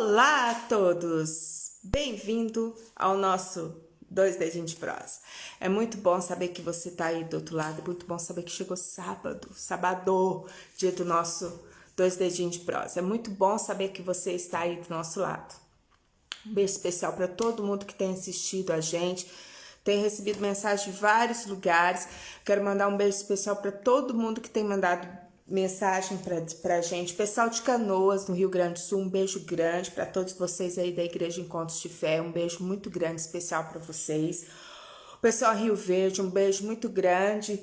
Olá a todos! Bem-vindo ao nosso Dois Dedinhos de Prosa. É muito bom saber que você está aí do outro lado, é muito bom saber que chegou sábado, dia do nosso Dois Dedinhos de Prosa. É muito bom saber que você está aí do nosso lado. Um beijo especial para todo mundo que tem assistido a gente, tem recebido mensagem de vários lugares. Quero mandar um beijo especial para todo mundo que tem mandado mensagem pra gente. Pessoal de Canoas, no Rio Grande do Sul, um beijo grande para todos vocês aí da Igreja Encontros de Fé. Um beijo muito grande, especial para vocês. O pessoal Rio Verde, um beijo muito grande,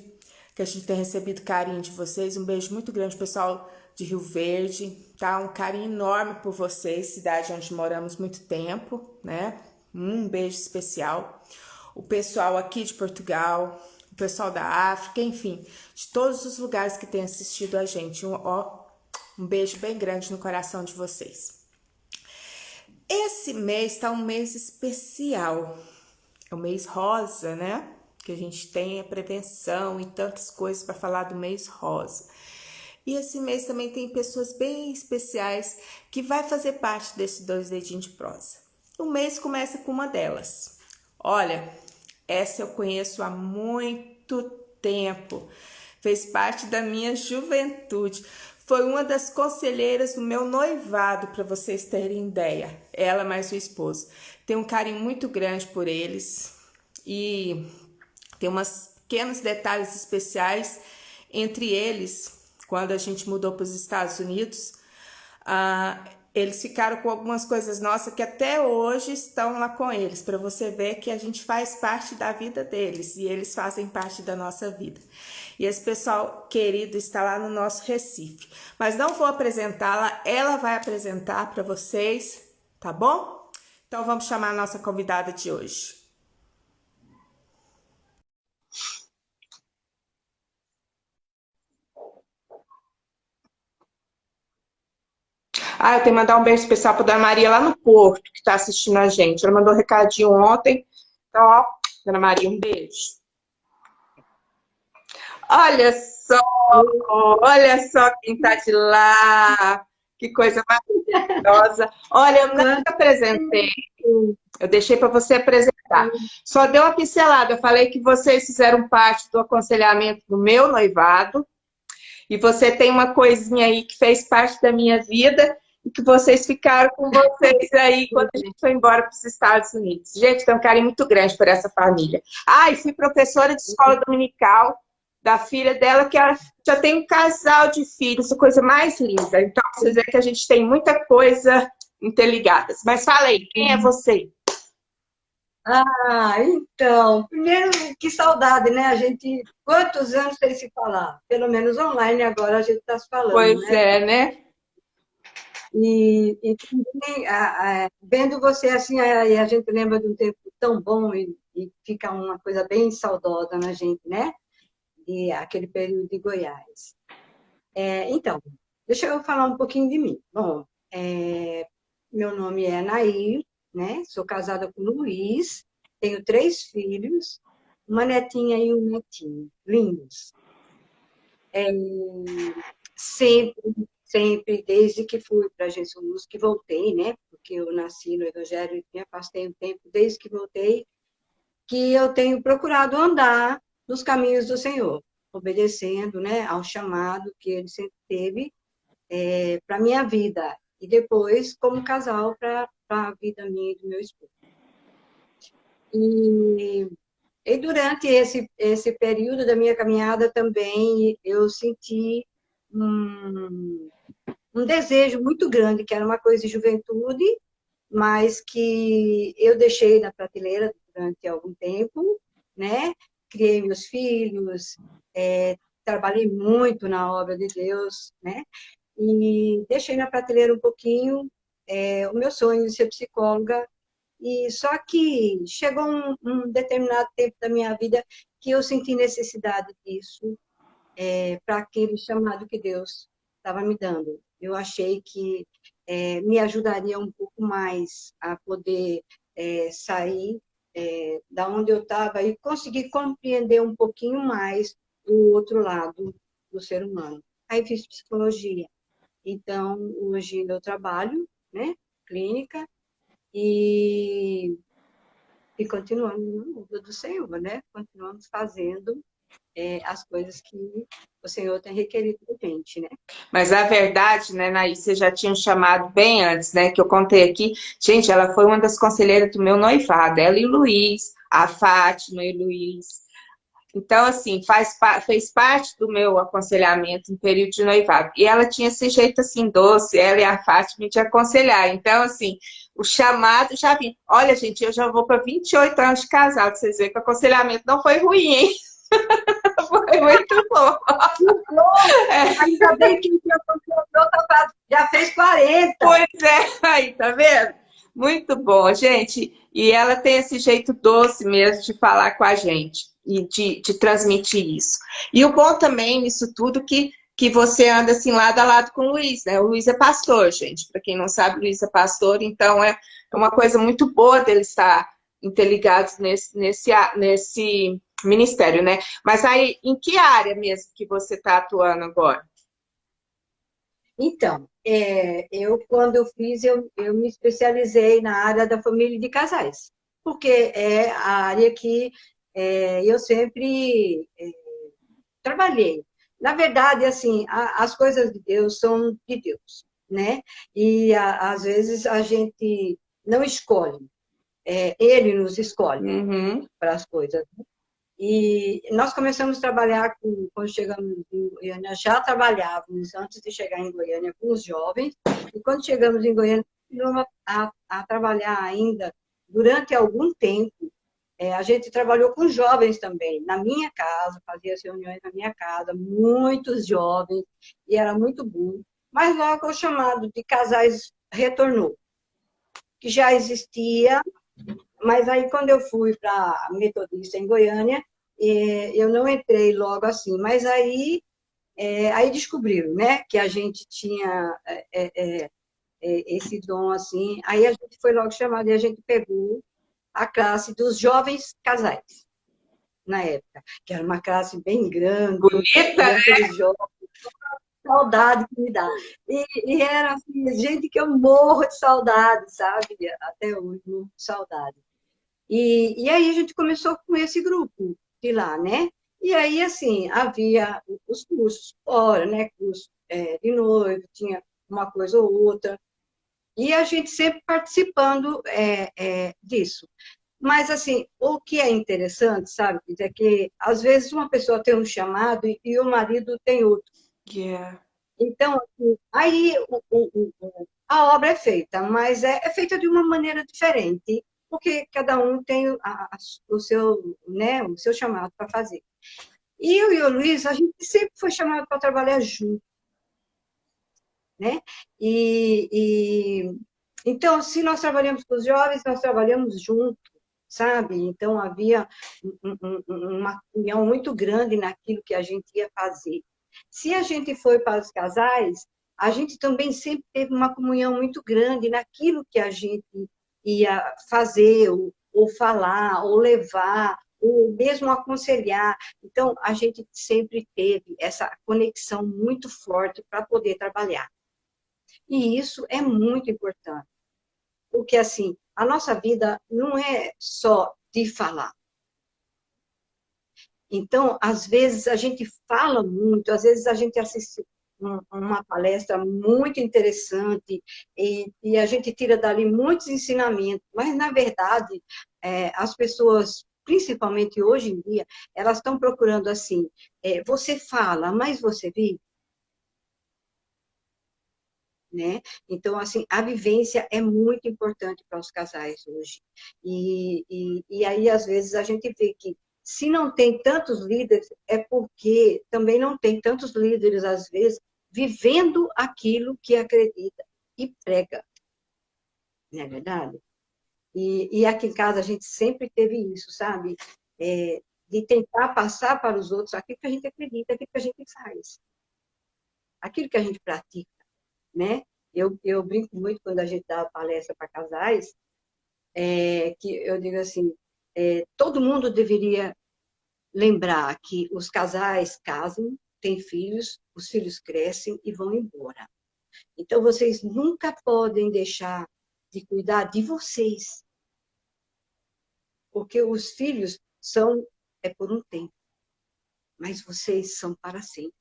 que a gente tem recebido carinho de vocês. Um beijo muito grande, pessoal de Rio Verde, tá? Um carinho enorme por vocês, cidade onde moramos muito tempo, né? Um beijo especial. O pessoal aqui de Portugal, o pessoal da África, enfim, de todos os lugares que têm assistido a gente. Um beijo bem grande no coração de vocês. Esse mês tá um mês especial. É o mês rosa, né? Que a gente tem a prevenção e tantas coisas para falar do mês rosa. E esse mês também tem pessoas bem especiais que vai fazer parte desse Dois Dedinhos de Prosa. O mês começa com uma delas. Olha, essa eu conheço há muito tempo. Fez parte da minha juventude. Foi uma das conselheiras do meu noivado, para vocês terem ideia. Ela mais o esposo. Tenho um carinho muito grande por eles. E tem umas pequenos detalhes especiais. Entre eles, quando a gente mudou para os Estados Unidos, eles ficaram com algumas coisas nossas que até hoje estão lá com eles, para você ver que a gente faz parte da vida deles e eles fazem parte da nossa vida. E esse pessoal querido está lá no nosso Recife. Mas não vou apresentá-la, ela vai apresentar para vocês, tá bom? Então vamos chamar a nossa convidada de hoje. Eu tenho que mandar um beijo especial para Dona Maria lá no Porto, que está assistindo a gente. Ela mandou um recadinho ontem. Então, ó, Dona Maria, um beijo. Olha só, olha só quem tá de lá. Que coisa maravilhosa. Olha, eu não te apresentei. Eu deixei para você apresentar. Só deu uma pincelada. Eu falei que vocês fizeram parte do aconselhamento do meu noivado. E você tem uma coisinha aí que fez parte da minha vida e que vocês ficaram com vocês aí quando a gente foi embora para os Estados Unidos. Gente, tem um carinho muito grande por essa família. E fui professora de escola dominical da filha dela, que ela já tem um casal de filhos, a coisa mais linda. Então, vocês veem que a gente tem muita coisa interligadas. Mas fala aí, quem é você? Então, primeiro, que saudade, né? A gente, quantos anos sem se falar? Pelo menos online agora a gente está se falando, Pois né? é, né? E também, vendo você assim, aí a gente lembra de um tempo tão bom e fica uma coisa bem saudosa na gente, né? E aquele período de Goiás. Então, deixa eu falar um pouquinho de mim. Bom, meu nome é Nair, né? Sou casada com o Luiz, tenho 3 filhos, uma netinha e um netinho, lindos. Sempre, sempre, desde que fui para Jesus, que voltei, né? Porque eu nasci no Evangelho e me afastei um tempo, desde que voltei, que eu tenho procurado andar nos caminhos do Senhor, obedecendo, né, ao chamado que ele sempre teve para a minha vida. E depois, como casal, para a vida minha e do meu esposo. E, e durante esse período da minha caminhada também, eu senti um desejo muito grande, que era uma coisa de juventude, mas que eu deixei na prateleira durante algum tempo, né? Criei meus filhos, trabalhei muito na obra de Deus, né? E deixei na prateleira um pouquinho o meu sonho de ser psicóloga. E só que chegou um determinado tempo da minha vida que eu senti necessidade disso para aquele chamado que Deus estava me dando. Eu achei que me ajudaria um pouco mais a poder sair da onde eu estava e conseguir compreender um pouquinho mais o outro lado do ser humano. Aí fiz psicologia. Então, hoje eu trabalho, né, clínica e, e continuamos no mundo do Senhor, né? Continuamos fazendo as coisas que o Senhor tem requerido da gente, né? Mas a verdade, né, Naí, você já tinha chamado bem antes, né, que eu contei aqui. Gente, ela foi uma das conselheiras do meu noivado, ela e o Luiz, a Fátima e o Luiz. Então, assim, fez parte do meu aconselhamento no período de noivado. E ela tinha esse jeito, assim, doce, ela e a Fátima, de aconselhar. Então, assim, o chamado já vim. Olha, gente, eu já vou para 28 anos de casado, vocês verem que o aconselhamento não foi ruim, hein? Foi muito bom. Bom, ainda bem que o já fez 40. Pois é, aí, tá vendo? Muito bom, gente. E ela tem esse jeito doce mesmo de falar com a gente e de transmitir isso. E o bom também nisso tudo que você anda assim lado a lado com o Luiz, né? O Luiz é pastor, gente. Para quem não sabe, o Luiz é pastor, então é uma coisa muito boa dele estar interligados nesse ministério, né? Mas aí, em que área mesmo que você está atuando agora? Então, quando eu fiz, eu me especializei na área da família e de casais, porque é a área que eu sempre trabalhei. Na verdade, assim, as coisas de Deus são de Deus, né? E às vezes a gente não escolhe, Ele nos escolhe Uhum. para as coisas. E nós começamos a trabalhar quando chegamos em Goiânia, já trabalhávamos antes de chegar em Goiânia com os jovens, e quando chegamos em Goiânia, continuamos a trabalhar ainda durante algum tempo. A gente trabalhou com jovens também, na minha casa, fazia as reuniões na minha casa, muitos jovens, e era muito bom. Mas logo o chamado de casais retornou, que já existia, mas aí, quando eu fui para a Metodista em Goiânia, eu não entrei logo assim, mas aí descobriram, né, que a gente tinha esse dom assim. Aí a gente foi logo chamado e a gente pegou a classe dos jovens casais, na época, que era uma classe bem grande, Bonita, e aqueles jovens, saudade que me dá. E era assim, gente que eu morro de saudade, sabe? Até hoje, morro de saudade. E aí a gente começou com esse grupo de lá, né? E aí, assim, havia os cursos fora, né? Curso de noivo, tinha uma coisa ou outra. E a gente sempre participando disso. Mas, assim, o que é interessante, sabe, é que às vezes uma pessoa tem um chamado e o marido tem outro. yeah. Então, assim, aí a obra é feita, mas é feita de uma maneira diferente, porque cada um tem o seu, né, o seu chamado para fazer. E eu e o Luiz, a gente sempre foi chamado para trabalhar junto, né? Então, se nós trabalhamos com os jovens, nós trabalhamos junto, sabe? Então, havia uma união muito grande naquilo que a gente ia fazer. Se a gente foi para os casais, a gente também sempre teve uma comunhão muito grande naquilo que a gente ia fazer, ou falar, ou levar, ou mesmo aconselhar. Então, a gente sempre teve essa conexão muito forte para poder trabalhar. E isso é muito importante, porque, assim, a nossa vida não é só de falar. Então, às vezes, a gente fala muito, às vezes a gente assiste uma palestra muito interessante e a gente tira dali muitos ensinamentos, mas, na verdade, as pessoas, principalmente hoje em dia, elas estão procurando assim, você fala, mas você vive, né? Então, assim, a vivência é muito importante para os casais hoje. E aí, às vezes, a gente vê que se não tem tantos líderes, é porque também não tem tantos líderes, às vezes, vivendo aquilo que acredita e prega, não é verdade? E aqui em casa a gente sempre teve isso, sabe? De tentar passar para os outros aquilo que a gente acredita, aquilo que a gente faz, aquilo que a gente pratica, né? Eu brinco muito quando a gente dá palestra para casais, que eu digo assim, todo mundo deveria lembrar que os casais casam, têm filhos, os filhos crescem e vão embora. Então, vocês nunca podem deixar de cuidar de vocês. Porque os filhos são por um tempo, mas vocês são para sempre.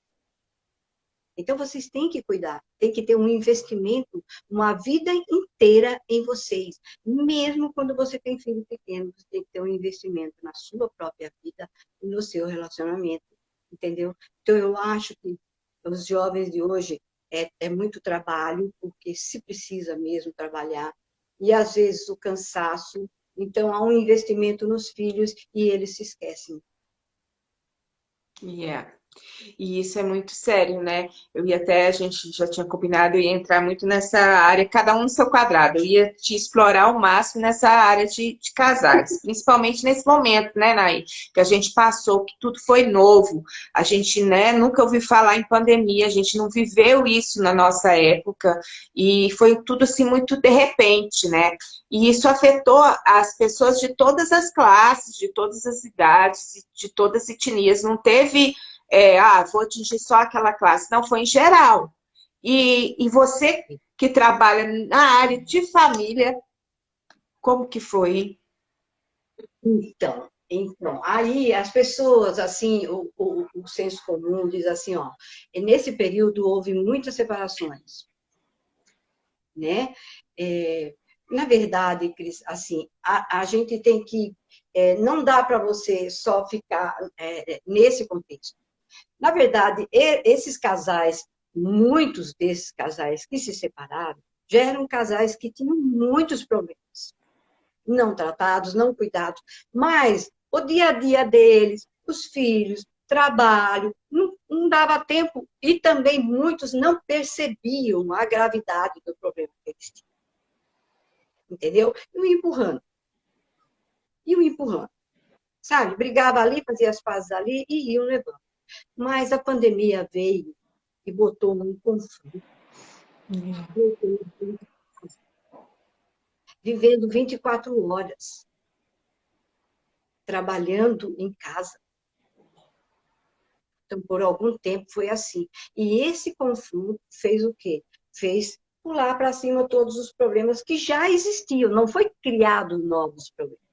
Então, vocês têm que cuidar, tem que ter um investimento, uma vida inteira em vocês. Mesmo quando você tem filho pequeno, você tem que ter um investimento na sua própria vida e no seu relacionamento, entendeu? Então, eu acho que os jovens de hoje é muito trabalho, porque se precisa mesmo trabalhar, e às vezes o cansaço. Então, há um investimento nos filhos e eles se esquecem. Yeah. E isso é muito sério, né? A gente já tinha combinado, eu ia entrar muito nessa área, cada um no seu quadrado. Eu ia te explorar ao máximo nessa área de casais, principalmente nesse momento, né, Nay? Que a gente passou, que tudo foi novo. A gente, né, nunca ouviu falar em pandemia, a gente não viveu isso na nossa época, e foi tudo assim muito de repente, né? E isso afetou as pessoas de todas as classes, de todas as idades, de todas as etnias. Não teve vou atingir só aquela classe. Não, foi em geral. E você que trabalha na área de família, como que foi? Então, aí as pessoas, assim, o senso comum diz assim, ó, nesse período houve muitas separações, né? É, na verdade, Cris, assim, a gente tem que, não dá para você só ficar nesse contexto. Na verdade, esses casais, muitos desses casais que se separaram, já eram casais que tinham muitos problemas, não tratados, não cuidados, mas o dia a dia deles, os filhos, trabalho, não dava tempo e também muitos não percebiam a gravidade do problema que eles tinham, entendeu? E o empurrando, sabe? Brigava ali, fazia as pazes ali e iam levando. Mas a pandemia veio e botou um conflito, vivendo 24 horas, trabalhando em casa. Então, por algum tempo foi assim. E esse conflito fez o quê? Fez pular para cima todos os problemas que já existiam, não foi criado novos problemas.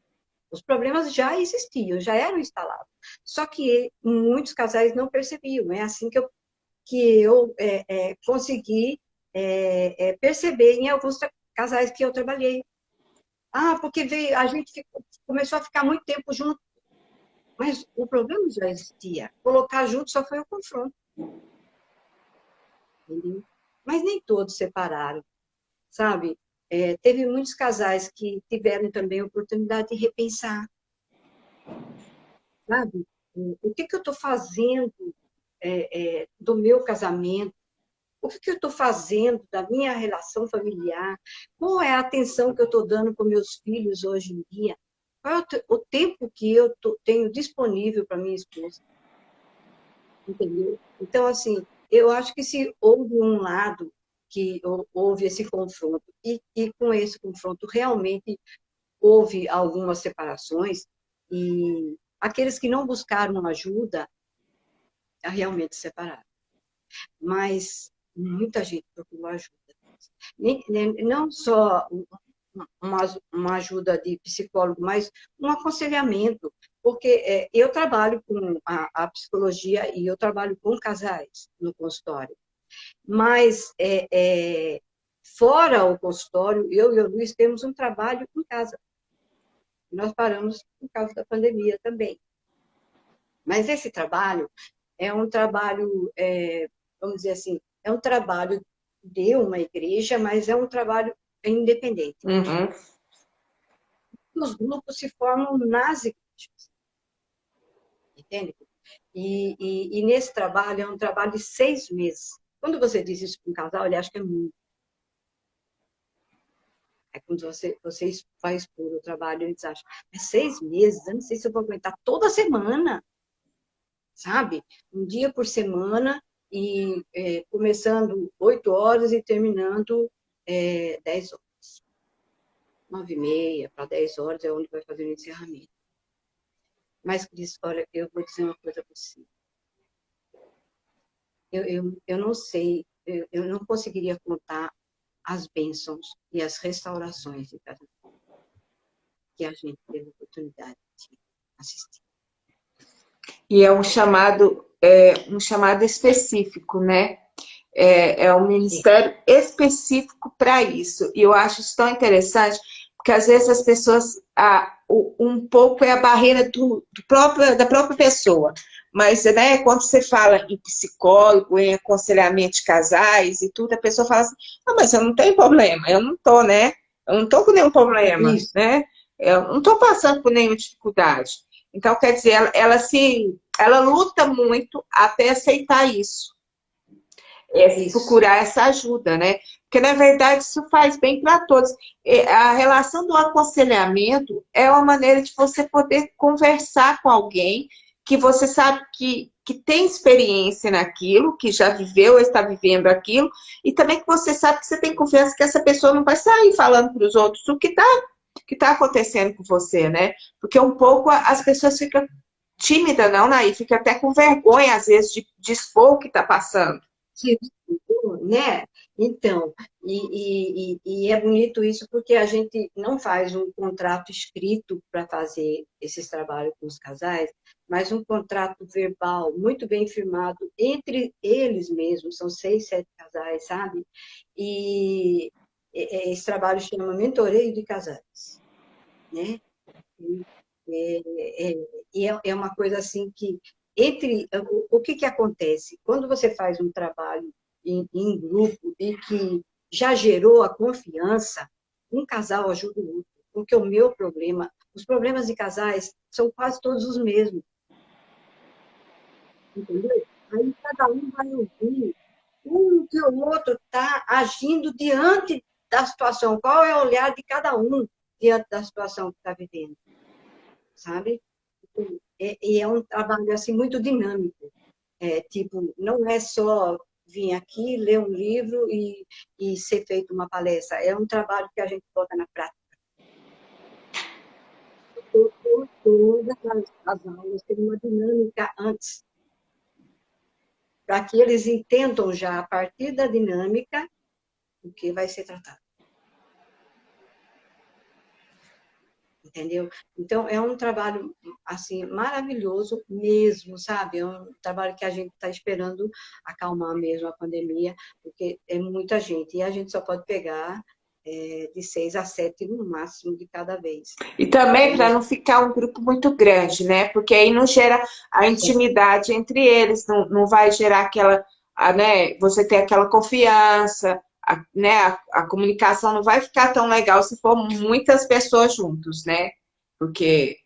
Os problemas já existiam, já eram instalados. Só que muitos casais não percebiam. É assim que eu consegui perceber em alguns casais que eu trabalhei. Ah, porque veio, a gente começou a ficar muito tempo junto, mas o problema já existia. Colocar junto só foi o confronto, entendeu? Mas nem todos separaram, sabe? Teve muitos casais que tiveram também a oportunidade de repensar, sabe? O que eu estou fazendo do meu casamento? O que eu estou fazendo da minha relação familiar? Qual é a atenção que eu estou dando para meus filhos hoje em dia? Qual é o tempo que eu tenho disponível para minha esposa? Entendeu? Então, assim, eu acho que se houve um lado que houve esse confronto, e com esse confronto realmente houve algumas separações, e aqueles que não buscaram ajuda, realmente separaram. Mas muita gente procurou ajuda. Não só uma ajuda de psicólogo, mas um aconselhamento, porque eu trabalho com a psicologia e eu trabalho com casais no consultório, mas fora o consultório, eu e o Luiz temos um trabalho em casa. Nós paramos por causa da pandemia também. Mas esse trabalho é um trabalho, vamos dizer assim, é um trabalho de uma igreja, mas é um trabalho independente. Uhum. Os grupos se formam nas igrejas, entende? E nesse trabalho, é um trabalho de 6 meses. Quando você diz isso para um casal, ele acha que é muito. É quando você vai expor o trabalho, eles acham, 6 meses, eu não sei se eu vou aguentar toda semana, sabe? Um dia por semana, e começando 8 horas e terminando 10 horas. 9h30 para 10 horas é onde vai fazer o encerramento. Mas, Cris, olha, eu vou dizer uma coisa para você. Eu não sei, eu não conseguiria contar as bênçãos e as restaurações de cada que a gente teve a oportunidade de assistir. E é um chamado específico, né? É um ministério específico para isso. E eu acho isso tão interessante, porque às vezes as pessoas, um pouco é a barreira da própria pessoa. Mas, né, quando você fala em psicólogo, em aconselhamento de casais e tudo, a pessoa fala assim, ah, mas eu não tenho problema, eu não tô, né? Eu não tô com nenhum problema, Isso, né? Eu não tô passando por nenhuma dificuldade. Então, quer dizer, ela luta muito até aceitar isso, isso. procurar essa ajuda, né? Porque, na verdade, isso faz bem para todos. A relação do aconselhamento é uma maneira de você poder conversar com alguém que você sabe que tem experiência naquilo, que já viveu, está vivendo aquilo, e também que você sabe que você tem confiança que essa pessoa não vai sair falando para os outros o que tá acontecendo com você, né? Porque um pouco as pessoas ficam tímidas, não, Naí? Fica até com vergonha, às vezes, de expor o que está passando. Né? Então, e é bonito isso porque a gente não faz um contrato escrito para fazer esses trabalhos com os casais, mas um contrato verbal muito bem firmado entre eles mesmos, são 6, 7 casais, sabe? E esse trabalho chama Mentoreio de Casais, né? É, é uma coisa assim que, o que acontece? Quando você faz um trabalho em grupo e que já gerou a confiança, um casal ajuda o outro. Porque os problemas de casais são quase todos os mesmos, entendeu? Aí cada um vai ouvir como que o outro está agindo diante da situação, qual é o olhar de cada um diante da situação que está vivendo, sabe? E é um trabalho assim muito dinâmico. Tipo, não é só vir aqui, ler um livro e ser feito uma palestra. É um trabalho que a gente bota na prática. Todas as aulas têm uma dinâmica antes, para que eles entendam já a partir da dinâmica o que vai ser tratado. Entendeu? Então, é um trabalho, assim, maravilhoso mesmo, sabe? É um trabalho que a gente está esperando acalmar mesmo a pandemia, porque é muita gente, e a gente só pode pegar de 6 a 7 no máximo de cada vez. E também para E, não ficar um grupo muito grande, né? Porque aí não gera a intimidade entre eles, não vai gerar né? Você ter aquela confiança, né? A comunicação não vai ficar tão legal se for muitas pessoas juntos, né? Porque,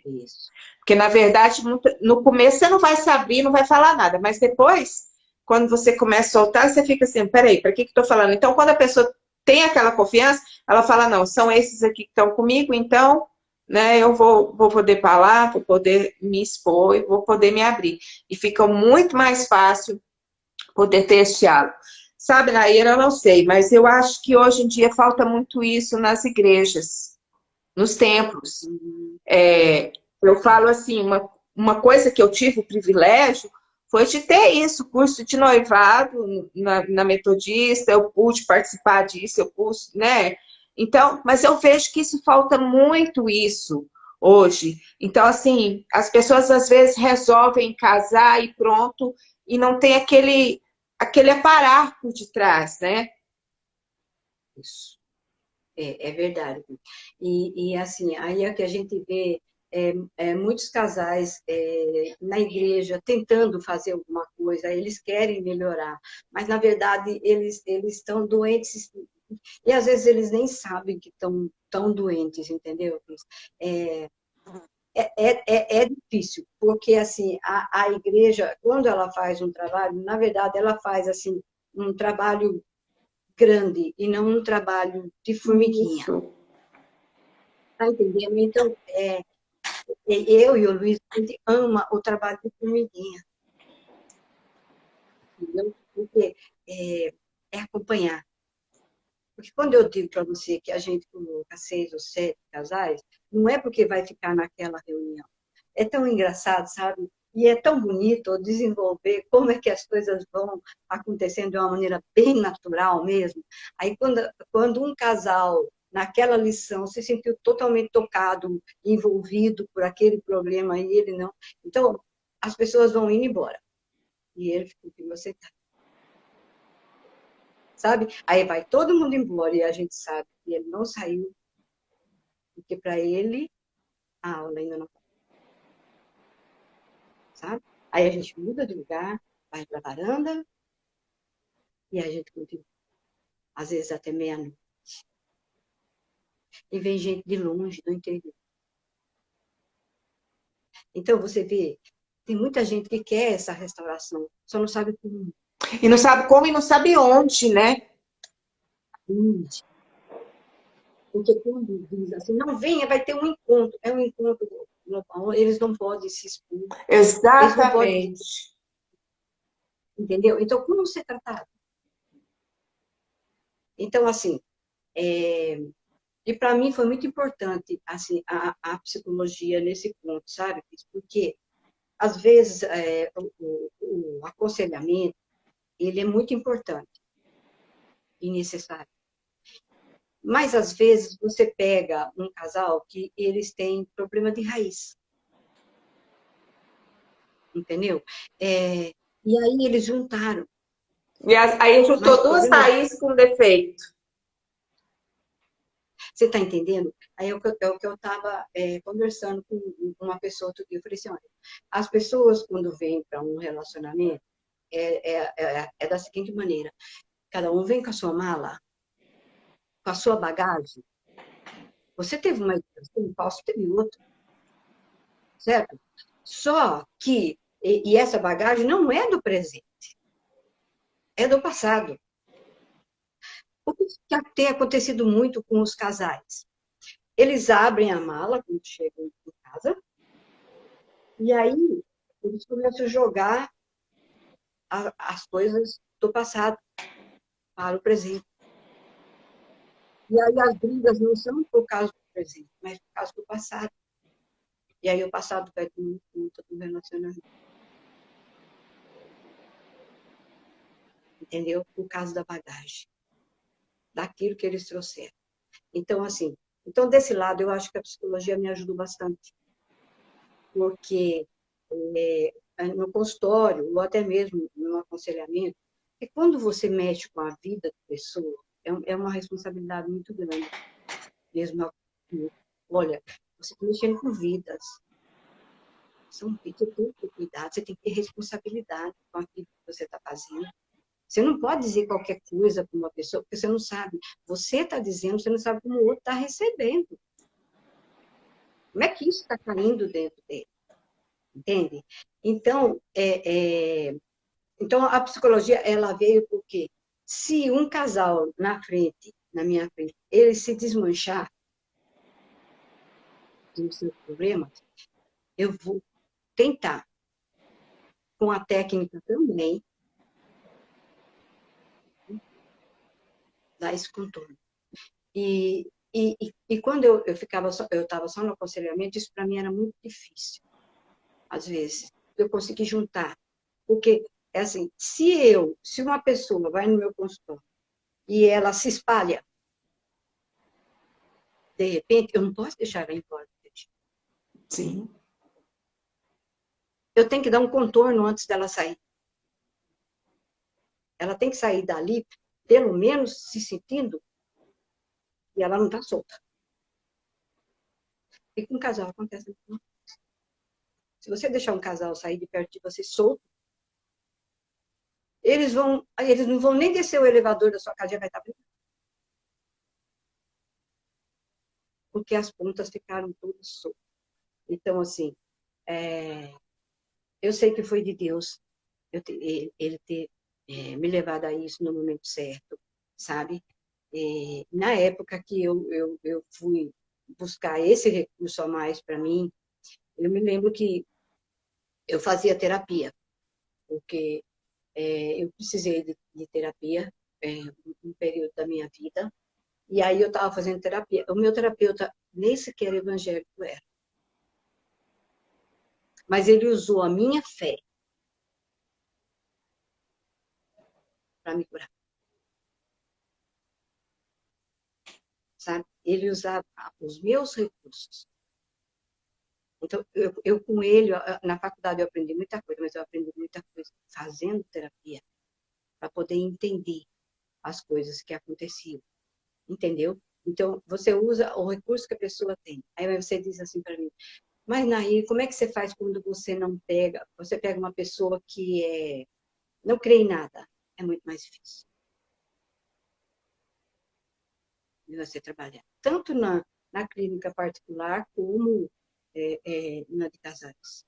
isso. porque na verdade, no começo você não vai saber, não vai falar nada, mas depois, quando você começa a soltar, você fica assim, peraí, para que estou falando? Então, quando a pessoa tem aquela confiança, ela fala, não, são esses aqui que estão comigo, então, né, eu vou poder falar, vou poder me expor, e vou poder me abrir. E fica muito mais fácil poder ter esse diálogo. Sabe, Naira, eu não sei, mas eu acho que hoje em dia falta muito isso nas igrejas, nos templos. Uhum. Eu falo assim, uma coisa que eu tive o privilégio foi de ter isso, curso de noivado na Metodista, eu pude participar disso, eu pude, né? Então, mas eu vejo que isso falta muito isso hoje. Então, assim, as pessoas às vezes resolvem casar e pronto, e não tem aquele aparar por detrás, né? Isso. É verdade. Assim, aí é que a gente vê muitos casais na igreja tentando fazer alguma coisa, eles querem melhorar, mas na verdade eles estão doentes e às vezes eles nem sabem que estão tão doentes, entendeu? É, é difícil, porque assim a igreja, quando ela faz um trabalho, na verdade ela faz assim um trabalho grande e não um trabalho de formiguinha. Isso. Tá entendendo? Então, eu e o Luiz, a gente ama o trabalho de formiguinha, entendeu? Porque é acompanhar. Porque quando eu digo para você que a gente coloca 6 ou 7 casais, não é porque vai ficar naquela reunião. É tão engraçado, sabe? E é tão bonito desenvolver como é que as coisas vão acontecendo de uma maneira bem natural mesmo. Aí, quando um casal, naquela lição, se sentiu totalmente tocado, envolvido por aquele problema, e ele não. Então, as pessoas vão indo embora. E ele fica com você, sabe? Aí vai todo mundo embora e a gente sabe que ele não saiu, porque para ele a aula ainda não, sabe? Aí a gente muda de lugar, vai para a varanda e a gente continua. Às vezes até meia-noite. E vem gente de longe, do interior. Então, você vê, tem muita gente que quer essa restauração, só não sabe como. E não sabe como e não sabe onde, né? Porque quando diz assim, não venha, vai ter um encontro. É um encontro global, eles não podem se expor, eles não podem, Exatamente. entendeu? Então, como ser tratado? Então, assim, é, e para mim foi muito importante assim, a psicologia nesse ponto, sabe? Porque, às vezes, o aconselhamento, ele é muito importante e necessário. Mas, às vezes, você pega um casal que eles têm problema de raiz, entendeu? E aí eles juntaram, E aí mas juntou duas problema, raízes com defeito. você está entendendo? Aí é o que eu estava conversando com uma pessoa outro dia. Eu falei assim, olha, as pessoas quando vêm para um relacionamento, é da seguinte maneira, cada um vem com a sua mala, com a sua bagagem. Você teve uma educação, o Fausto teve outra, certo? Só que, e essa bagagem não é do presente, é do passado. O que tem acontecido muito com os casais? Eles abrem a mala quando chegam em casa, e aí eles começam a jogar as coisas do passado para o presente. E aí as brigas não são por causa do presente, mas por causa do passado. E aí o passado vai tomando conta do relacionamento. Entendeu? Por causa da bagagem, daquilo que eles trouxeram. Então, assim, então desse lado eu acho que a psicologia me ajudou bastante, porque no consultório, ou até mesmo no aconselhamento, é quando você mexe com a vida da pessoa, é uma responsabilidade muito grande. Mesmo, olha, você está mexendo com vidas, são vidas, você tem que ter cuidado, você tem que ter responsabilidade com aquilo que você está fazendo. Você não pode dizer qualquer coisa para uma pessoa, porque você não sabe. Você está dizendo, você não sabe como o outro está recebendo. Como é que isso está caindo dentro dele? Entende? Então, então, a psicologia, ela veio porque se um casal na minha frente, ele se desmanchar do seu problema, eu vou tentar, com a técnica também, dar esse contorno. E quando eu ficava eu estava só no aconselhamento, isso para mim era muito difícil, às vezes. Eu consegui juntar. Porque, é assim, se uma pessoa vai no meu consultório e ela se espalha, de repente, eu não posso deixar ela embora. Sim. Eu tenho que dar um contorno antes dela sair. Ela tem que sair dali, pelo menos se sentindo que ela não está solta. E com o casal acontece assim. Se você deixar um casal sair de perto de você solto, eles não vão nem descer o elevador da sua casa, já vai estar brincando. Porque as pontas ficaram todas soltas. Então, assim, eu sei que foi de Deus ele ter me levado a isso no momento certo, sabe? Na época que eu fui buscar esse recurso a mais para mim, eu me lembro que eu fazia terapia, porque eu precisei de terapia um período da minha vida, e aí eu estava fazendo terapia. O meu terapeuta nem sequer evangélico era. mas ele usou a minha fé para me curar, sabe? Ele usava os meus recursos. Então, eu com ele, na faculdade eu aprendi muita coisa, mas eu aprendi muita coisa fazendo terapia, para poder entender as coisas que aconteciam, entendeu? Então, você usa o recurso que a pessoa tem. Aí você diz assim para mim, mas Nair, como é que você faz quando você pega uma pessoa que não crê em nada? É muito mais difícil de você trabalhar. Tanto na clínica particular, como na de casais.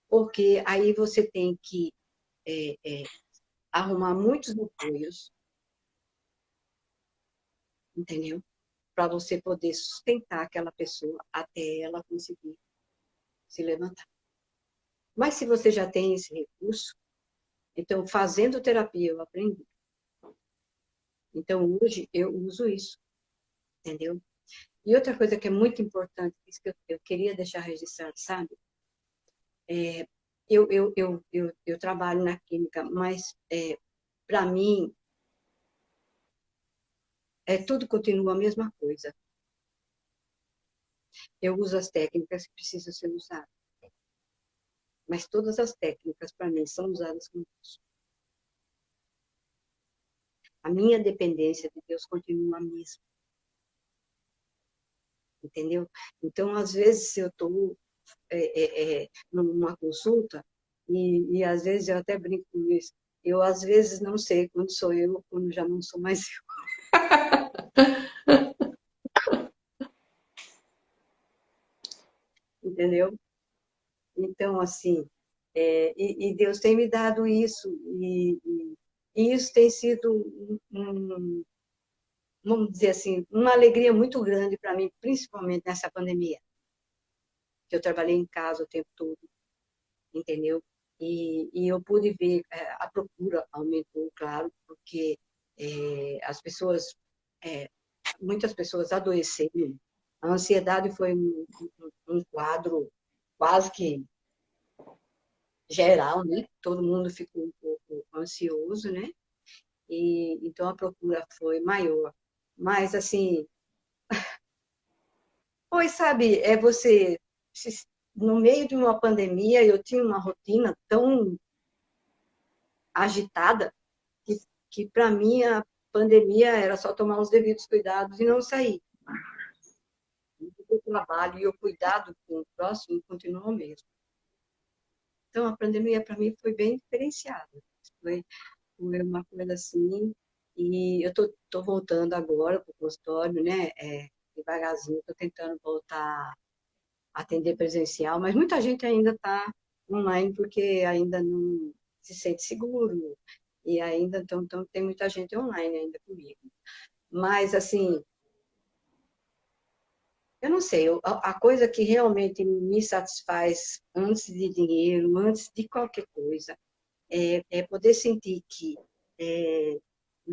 Porque aí você tem que é, é, arrumar muitos apoios, entendeu? Para você poder sustentar aquela pessoa até ela conseguir se levantar. Mas se você já tem esse recurso, então fazendo terapia eu aprendi. Então hoje eu uso isso, entendeu? E outra coisa que é muito importante, isso que eu queria deixar registrado, sabe? Eu trabalho na clínica, mas para mim tudo continua a mesma coisa. Eu uso as técnicas que precisam ser usadas. Mas todas as técnicas, para mim, são usadas com Deus. A minha dependência de Deus continua a mesma. Entendeu? Então, às vezes, eu estou numa consulta, e às vezes eu até brinco com isso, eu às vezes não sei quando sou eu, quando já não sou mais eu. Entendeu? Então, assim, e Deus tem me dado isso, e isso tem sido vamos dizer assim, uma alegria muito grande para mim, principalmente nessa pandemia, que eu trabalhei em casa o tempo todo, entendeu? E eu pude ver a procura aumentou, claro, porque as pessoas, muitas pessoas adoeceram. A ansiedade foi um quadro quase que geral, né? Todo mundo ficou um pouco ansioso, né? E então a procura foi maior. Mas assim, pois sabe, no meio de uma pandemia, eu tinha uma rotina tão agitada que para mim a pandemia era só tomar os devidos cuidados e não sair. O trabalho e o cuidado com o próximo continuou o mesmo. Então a pandemia para mim foi bem diferenciada. Foi uma coisa assim, e eu tô voltando agora para o consultório, né? Devagarzinho, estou tentando voltar atender presencial, mas muita gente ainda está online porque ainda não se sente seguro e ainda então tem muita gente online ainda comigo. Mas assim, eu não sei, a coisa que realmente me satisfaz antes de dinheiro, antes de qualquer coisa, é poder sentir que eu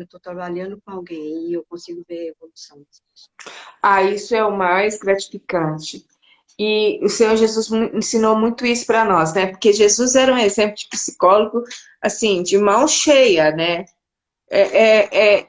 estou trabalhando com alguém e eu consigo ver a evolução das pessoas. Ah, isso é o mais gratificante. E o Senhor Jesus ensinou muito isso para nós, né? Porque Jesus era um exemplo de psicólogo, assim, de mão cheia, né?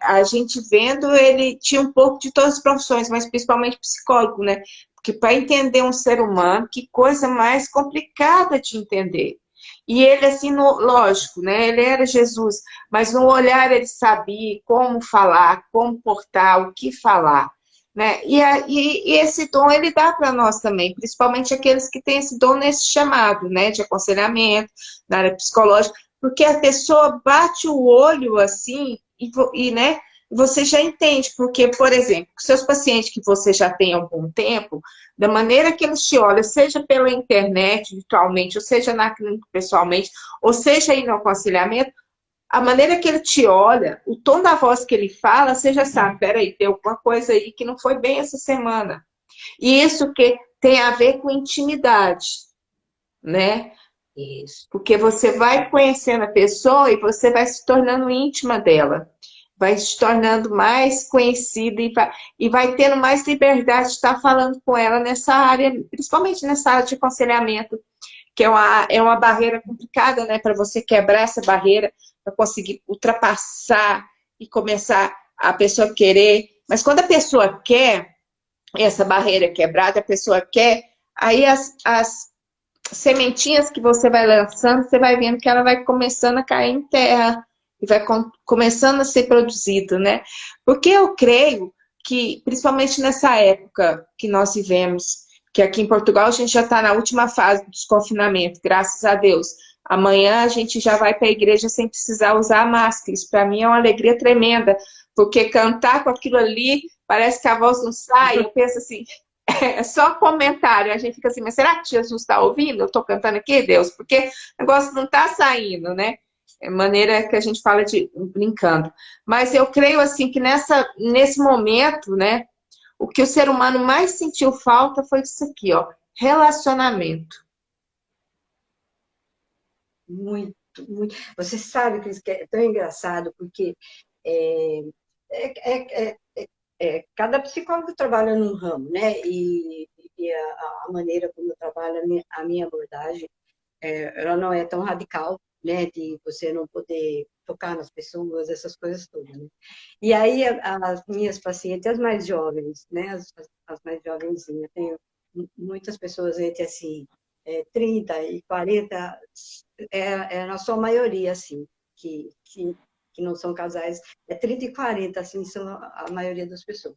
A gente vendo, ele tinha um pouco de todas as profissões, mas principalmente psicólogo, né? Porque para entender um ser humano, que coisa mais complicada de entender. E ele, assim, lógico, né? Ele era Jesus, mas no olhar ele sabia como falar, como portar, o que falar, né? E esse dom ele dá para nós também, principalmente aqueles que têm esse dom nesse chamado, né? De aconselhamento, na área psicológica, porque a pessoa bate o olho assim né, você já entende, porque, por exemplo, seus pacientes que você já tem há algum tempo, da maneira que eles te olham, seja pela internet, virtualmente, ou seja na clínica pessoalmente, ou seja aí no aconselhamento, a maneira que ele te olha, o tom da voz que ele fala, você já sabe, peraí, tem alguma coisa aí que não foi bem essa semana. E isso que tem a ver com intimidade, né? Isso. Porque você vai conhecendo a pessoa e você vai se tornando íntima dela. Vai se tornando mais conhecida e vai tendo mais liberdade de estar falando com ela nessa área, principalmente nessa área de aconselhamento, que é uma barreira complicada, né? Para você quebrar essa barreira, para conseguir ultrapassar e começar a pessoa querer. Mas quando a pessoa quer, essa barreira é quebrada, a pessoa quer, aí as sementinhas que você vai lançando, você vai vendo que ela vai começando a cair em terra e vai começando a ser produzido, né? Porque eu creio que, principalmente nessa época que nós vivemos, que aqui em Portugal a gente já está na última fase do desconfinamento, graças a Deus. Amanhã a gente já vai para a igreja sem precisar usar máscara. Isso para mim é uma alegria tremenda, porque cantar com aquilo ali, parece que a voz não sai. Eu penso assim, é só comentário. A gente fica assim, mas será que Jesus está ouvindo? Eu estou cantando aqui, Deus? Porque o negócio não está saindo, né? É maneira que a gente fala de brincando. Mas eu creio assim que nesse momento, né? O que o ser humano mais sentiu falta foi isso aqui, ó. Relacionamento. Muito, muito. Você sabe, Cris, que é tão engraçado, porque é, é, é, cada psicólogo trabalha num ramo, né? E a maneira como eu trabalho, a minha abordagem, ela não é tão radical, né? De você não poder tocar nas pessoas, essas coisas todas, né? E aí, as minhas pacientes, as mais jovens, né? As mais jovenzinhas, tenho muitas pessoas entre, assim, 30 e 40, na sua maioria, assim, que não são casais, 30 e 40, assim, são a maioria das pessoas.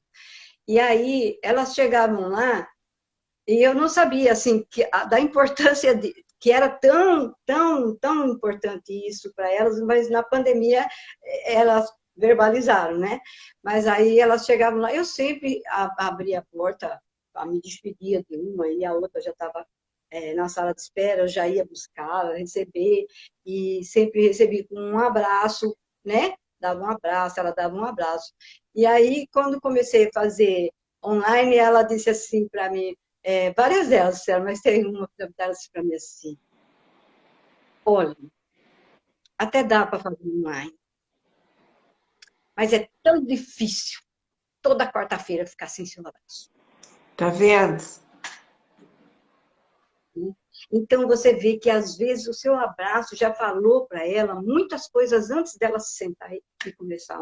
E aí, elas chegavam lá e eu não sabia, assim, da importância que era tão, tão, tão importante isso para elas, mas na pandemia elas verbalizaram, né? Mas aí elas chegavam lá, eu sempre abria a porta, me despedia de uma e a outra já estava na sala de espera, eu já ia buscar, receber, e sempre recebi com um abraço, né? Dava um abraço, ela dava um abraço. E aí, quando comecei a fazer online, ela disse assim para mim, várias delas disseram, mas tem uma que perguntaram assim para mim assim, olha, até dá para fazer online, mas é tão difícil toda quarta-feira ficar sem seu abraço. Tá vendo? Então, você vê que, às vezes, o seu abraço já falou para ela muitas coisas antes dela se sentar e começar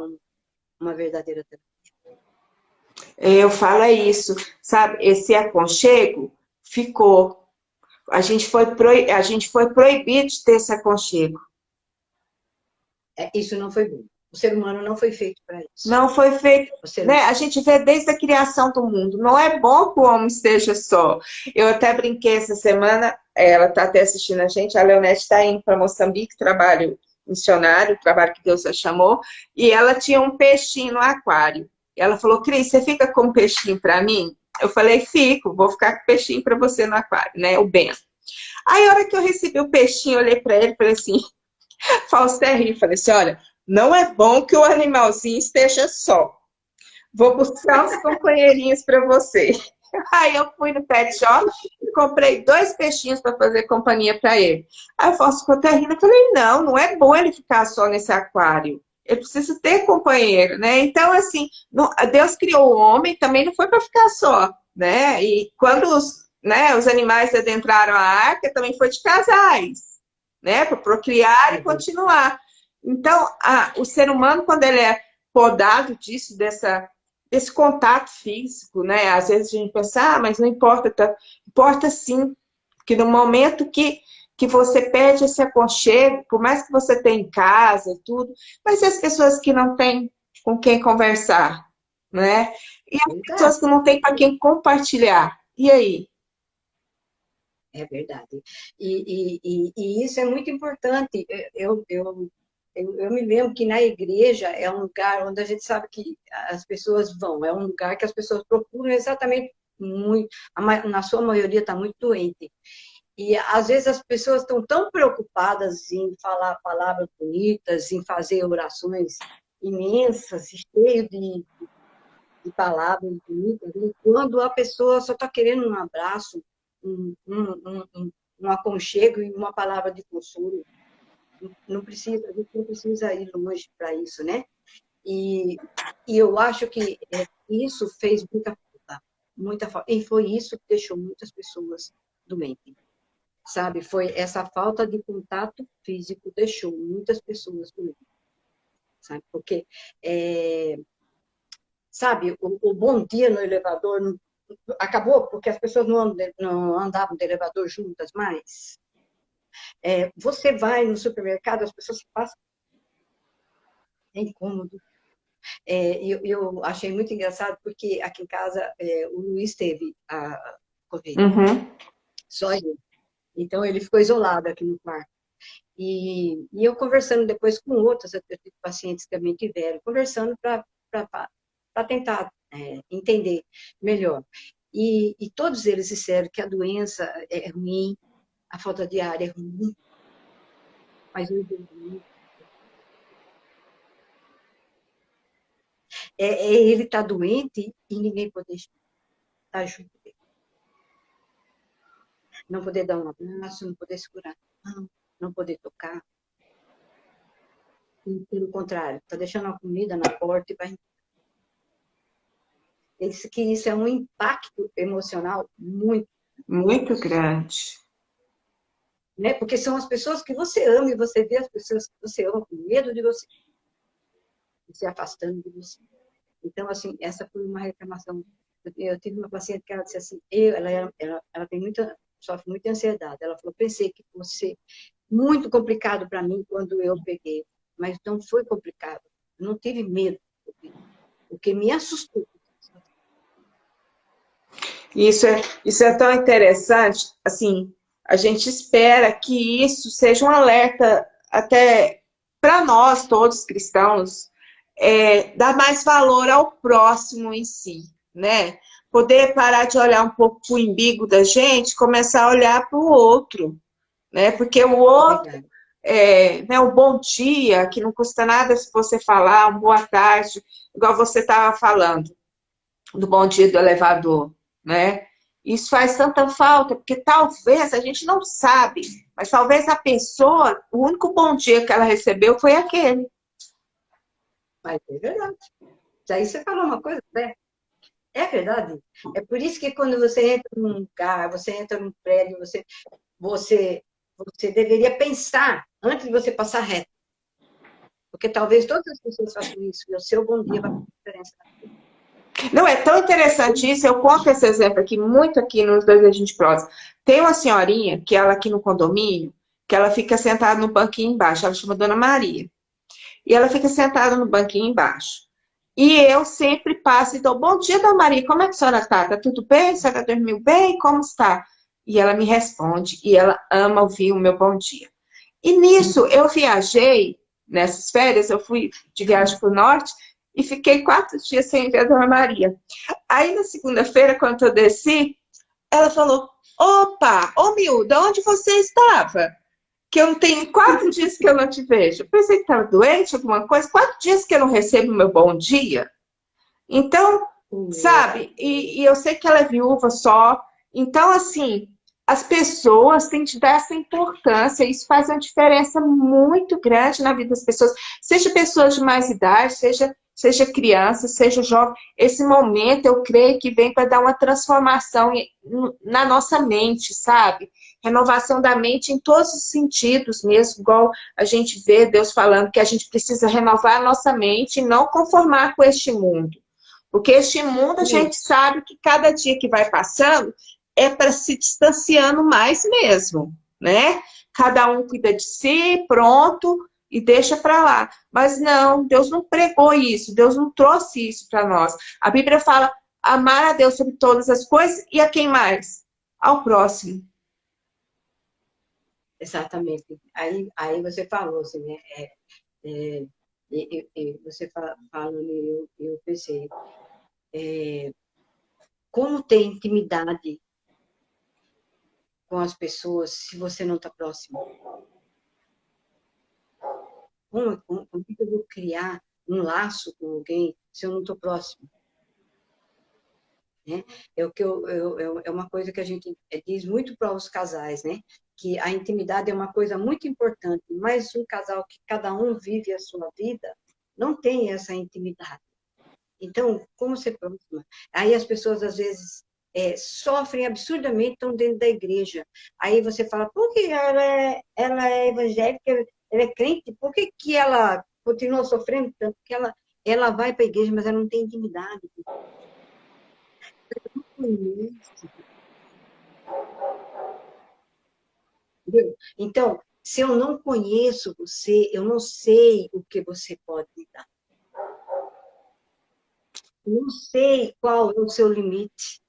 uma verdadeira terapia. Eu falo isso, sabe? Esse aconchego ficou. A gente foi proibido de ter esse aconchego. Isso não foi bom. O ser humano não foi feito para isso. Não foi feito, Você não... né? A gente vê desde a criação do mundo. Não é bom que o homem esteja só. Eu até brinquei essa semana, ela está até assistindo a gente, a Leonete está indo para Moçambique, trabalho missionário, trabalho que Deus a chamou, e ela tinha um peixinho no aquário. E ela falou, Cris, você fica com um peixinho para mim? Eu falei, fico, vou ficar com peixinho para você no aquário, né? O Ben. Aí, a hora que eu recebi o peixinho, eu olhei para ele e falei assim, Falsterri, falei assim, olha, não é bom que o animalzinho esteja só. Vou buscar uns companheirinhos para você. Aí eu fui no pet shop e comprei 2 peixinhos para fazer companhia para ele. Aí o Fausto ficou até rindo. Eu falei, não, não é bom ele ficar só nesse aquário. Ele precisa ter companheiro, né? Então, assim, Deus criou o homem, também não foi para ficar só, né? E quando os animais adentraram a arca, também foi de casais, né? Para procriar e continuar. Então, o ser humano, quando ele é podado disso, desse contato físico, né? Às vezes a gente pensa, mas não importa, importa sim, porque no momento que você perde esse aconchego, por mais que você tenha em casa e tudo, mas e as pessoas que não têm com quem conversar, né? E as pessoas que não têm para quem compartilhar, e aí? É verdade. E isso é muito importante. Eu me lembro que na igreja é um lugar onde a gente sabe que as pessoas vão, é um lugar que as pessoas procuram exatamente muito, na sua maioria está muito doente. E às vezes as pessoas estão tão preocupadas em falar palavras bonitas, em fazer orações imensas, cheio de palavras bonitas, e quando a pessoa só está querendo um abraço, um aconchego e uma palavra de consolo. Não precisa, a gente não precisa ir longe para isso, né? E eu acho que isso fez muita falta, muita falta. E foi isso que deixou muitas pessoas doentes. sabe? Foi essa falta de contato físico deixou muitas pessoas doentes, sabe? Porque, sabe, o bom dia no elevador acabou porque as pessoas não andavam de elevador juntas mais. Você vai no supermercado, as pessoas passam, é incômodo. Eu achei muito engraçado porque aqui em casa o Luiz teve a Covid, Uhum. só ele. Então ele ficou isolado aqui no quarto. E eu conversando depois com outras, eu tive pacientes que também tiveram, conversando para tentar entender melhor. E todos eles disseram que a doença é ruim, a falta de ar é ruim, mas o isolamento ele estar doente e ninguém poder estar junto dele. Não poder dar um abraço, não poder segurar a mão, não poder tocar. E, pelo contrário, está deixando a comida na porta e vai. Ele disse que isso é um impacto emocional muito, Muito grande. né? Porque são as pessoas que você ama e você vê as pessoas que você ama com medo de você, se afastando de você. Então, assim, essa foi uma reclamação. Eu tive uma paciente que ela disse assim, ela tem sofre muita ansiedade. Ela falou, pensei que fosse ser muito complicado para mim quando eu peguei, mas não foi complicado. Eu não tive medo, o que me assustou. Isso é tão interessante, assim, a gente espera que isso seja um alerta até para nós, todos cristãos, dar mais valor ao próximo em si, né? Poder parar de olhar um pouco para o umbigo da gente, começar a olhar para o outro, né? Porque o outro, Verdade. né, o bom dia, que não custa nada se você falar, um boa tarde, igual você estava falando, do bom dia do elevador, né? Isso faz tanta falta, porque talvez a gente não sabe, mas talvez a pessoa, o único bom dia que ela recebeu foi aquele. Mas é verdade. Aí você falou uma coisa, né? É verdade. É por isso que quando você entra num lugar, você entra num prédio, você, você deveria pensar antes de você passar reto. Porque talvez todas as pessoas façam isso e o seu bom dia vai fazer diferença. Não, é tão interessante isso, eu conto esse exemplo aqui, muito aqui nos dois agentes próximos. Tem uma senhorinha, que ela aqui no condomínio, que ela fica sentada no banquinho embaixo, ela chama Dona Maria. E ela fica sentada no banquinho embaixo. E eu sempre passo e dou, bom dia, Dona Maria, como é que a senhora está? Está tudo bem? A senhora dormiu bem? Como está? E ela me responde, e ela ama ouvir o meu bom dia. E nisso, eu viajei, nessas férias, eu fui de viagem para o norte, e fiquei 4 dias sem ver a Dona Maria. Aí, na segunda-feira, quando eu desci, ela falou, opa, ô miúda, onde você estava? Que eu não tenho 4 dias que eu não te vejo. Eu pensei que estava doente, alguma coisa. 4 dias que eu não recebo meu bom dia. Então, sabe? E eu sei que ela é viúva só. Então, assim, as pessoas têm que dar essa importância. Isso faz uma diferença muito grande na vida das pessoas. Seja pessoas de mais idade, seja criança, seja jovem. Esse momento, eu creio que vem para dar uma transformação na nossa mente, sabe? Renovação da mente em todos os sentidos mesmo, igual a gente vê Deus falando que a gente precisa renovar a nossa mente e não conformar com este mundo. Porque este mundo a gente sabe que cada dia que vai passando é para se distanciando mais mesmo, né? Cada um cuida de si, pronto, e deixa para lá. Mas não, Deus não pregou isso, Deus não trouxe isso para nós. A Bíblia fala amar a Deus sobre todas as coisas e a quem mais? Ao próximo. Exatamente. Aí você falou assim, né? É, você falando, eu pensei, como ter intimidade com as pessoas se você não está próximo? Como que eu vou criar um laço com alguém se eu não estou próximo? Né? É uma coisa que a gente diz muito para os casais, né? Que a intimidade é uma coisa muito importante, mas um casal que cada um vive a sua vida não tem essa intimidade. Então, como ser próxima? Aí as pessoas, às vezes, sofrem absurdamente, estão dentro da igreja. Aí você fala, por que ela é evangélica, ela é crente, por que que ela continua sofrendo tanto? Porque ela vai para a igreja, mas ela não tem intimidade. Entendeu? Então, se eu não conheço você, eu não sei o que você pode me dar. Eu não sei qual é o seu limite.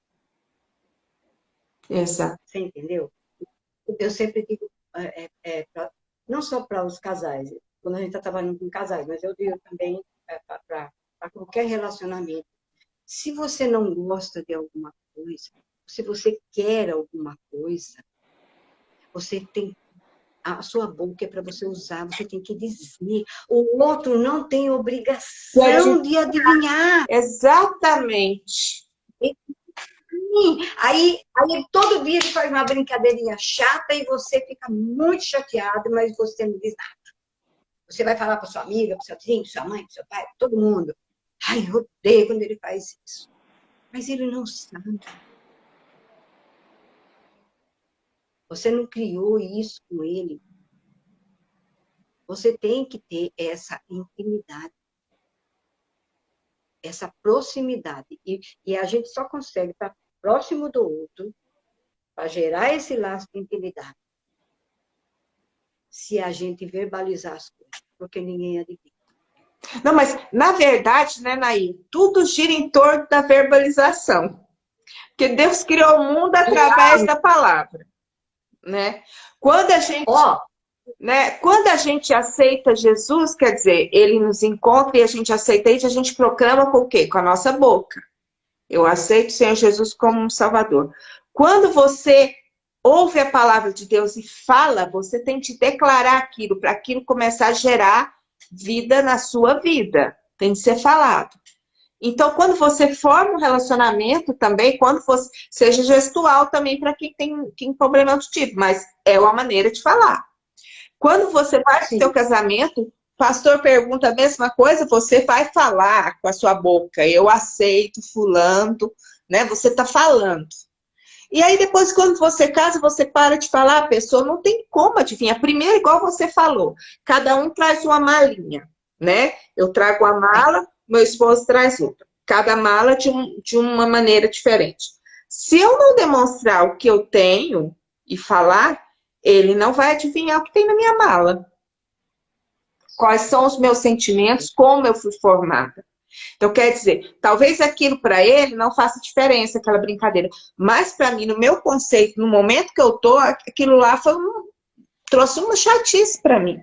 Exato. Você entendeu? Eu sempre digo, não só para os casais, quando a gente está trabalhando com casais, mas eu digo também para qualquer relacionamento. Se você não gosta de alguma coisa, se você quer alguma coisa, você tem. A sua boca é para você usar, você tem que dizer. O outro não tem obrigação de adivinhar. Exatamente. Aí todo dia ele faz uma brincadeirinha chata e você fica muito chateado, mas você não diz nada. Você vai falar para sua amiga, para seu vizinho, para sua mãe, para seu pai, para todo mundo. Ai, eu odeio quando ele faz isso. Mas ele não sabe. Você não criou isso com ele. Você tem que ter essa intimidade, essa proximidade. E a gente só consegue estar próximo do outro para gerar esse laço de intimidade se a gente verbalizar as coisas, porque ninguém adivinha. Não, mas na verdade, né, Nair, tudo gira em torno da verbalização. Porque Deus criou o mundo através da palavra, né? Quando a gente, quando a gente aceita Jesus, quer dizer, ele nos encontra e a gente aceita ele, a gente proclama com o quê? Com a nossa boca. Eu aceito o Senhor Jesus como um Salvador. Quando você ouve a palavra de Deus e fala, você tem que declarar aquilo, para aquilo começar a gerar vida na sua vida. Tem que ser falado. Então, quando você forma um relacionamento também, quando você, seja gestual também para quem tem problema do tipo, mas é uma maneira de falar. Quando você vai para o seu casamento, o pastor pergunta a mesma coisa, você vai falar com a sua boca. Eu aceito fulano, né? Você está falando. E aí depois, quando você casa, você para de falar, a pessoa não tem como adivinhar. Primeiro, igual você falou, cada um traz uma malinha, né? Eu trago a mala, meu esposo traz outra. Cada mala de uma maneira diferente. Se eu não demonstrar o que eu tenho e falar, ele não vai adivinhar o que tem na minha mala. Quais são os meus sentimentos, como eu fui formada. Então, quer dizer, talvez aquilo para ele não faça diferença, aquela brincadeira. Mas para mim, no meu conceito, no momento que eu tô, aquilo lá trouxe uma chatice para mim.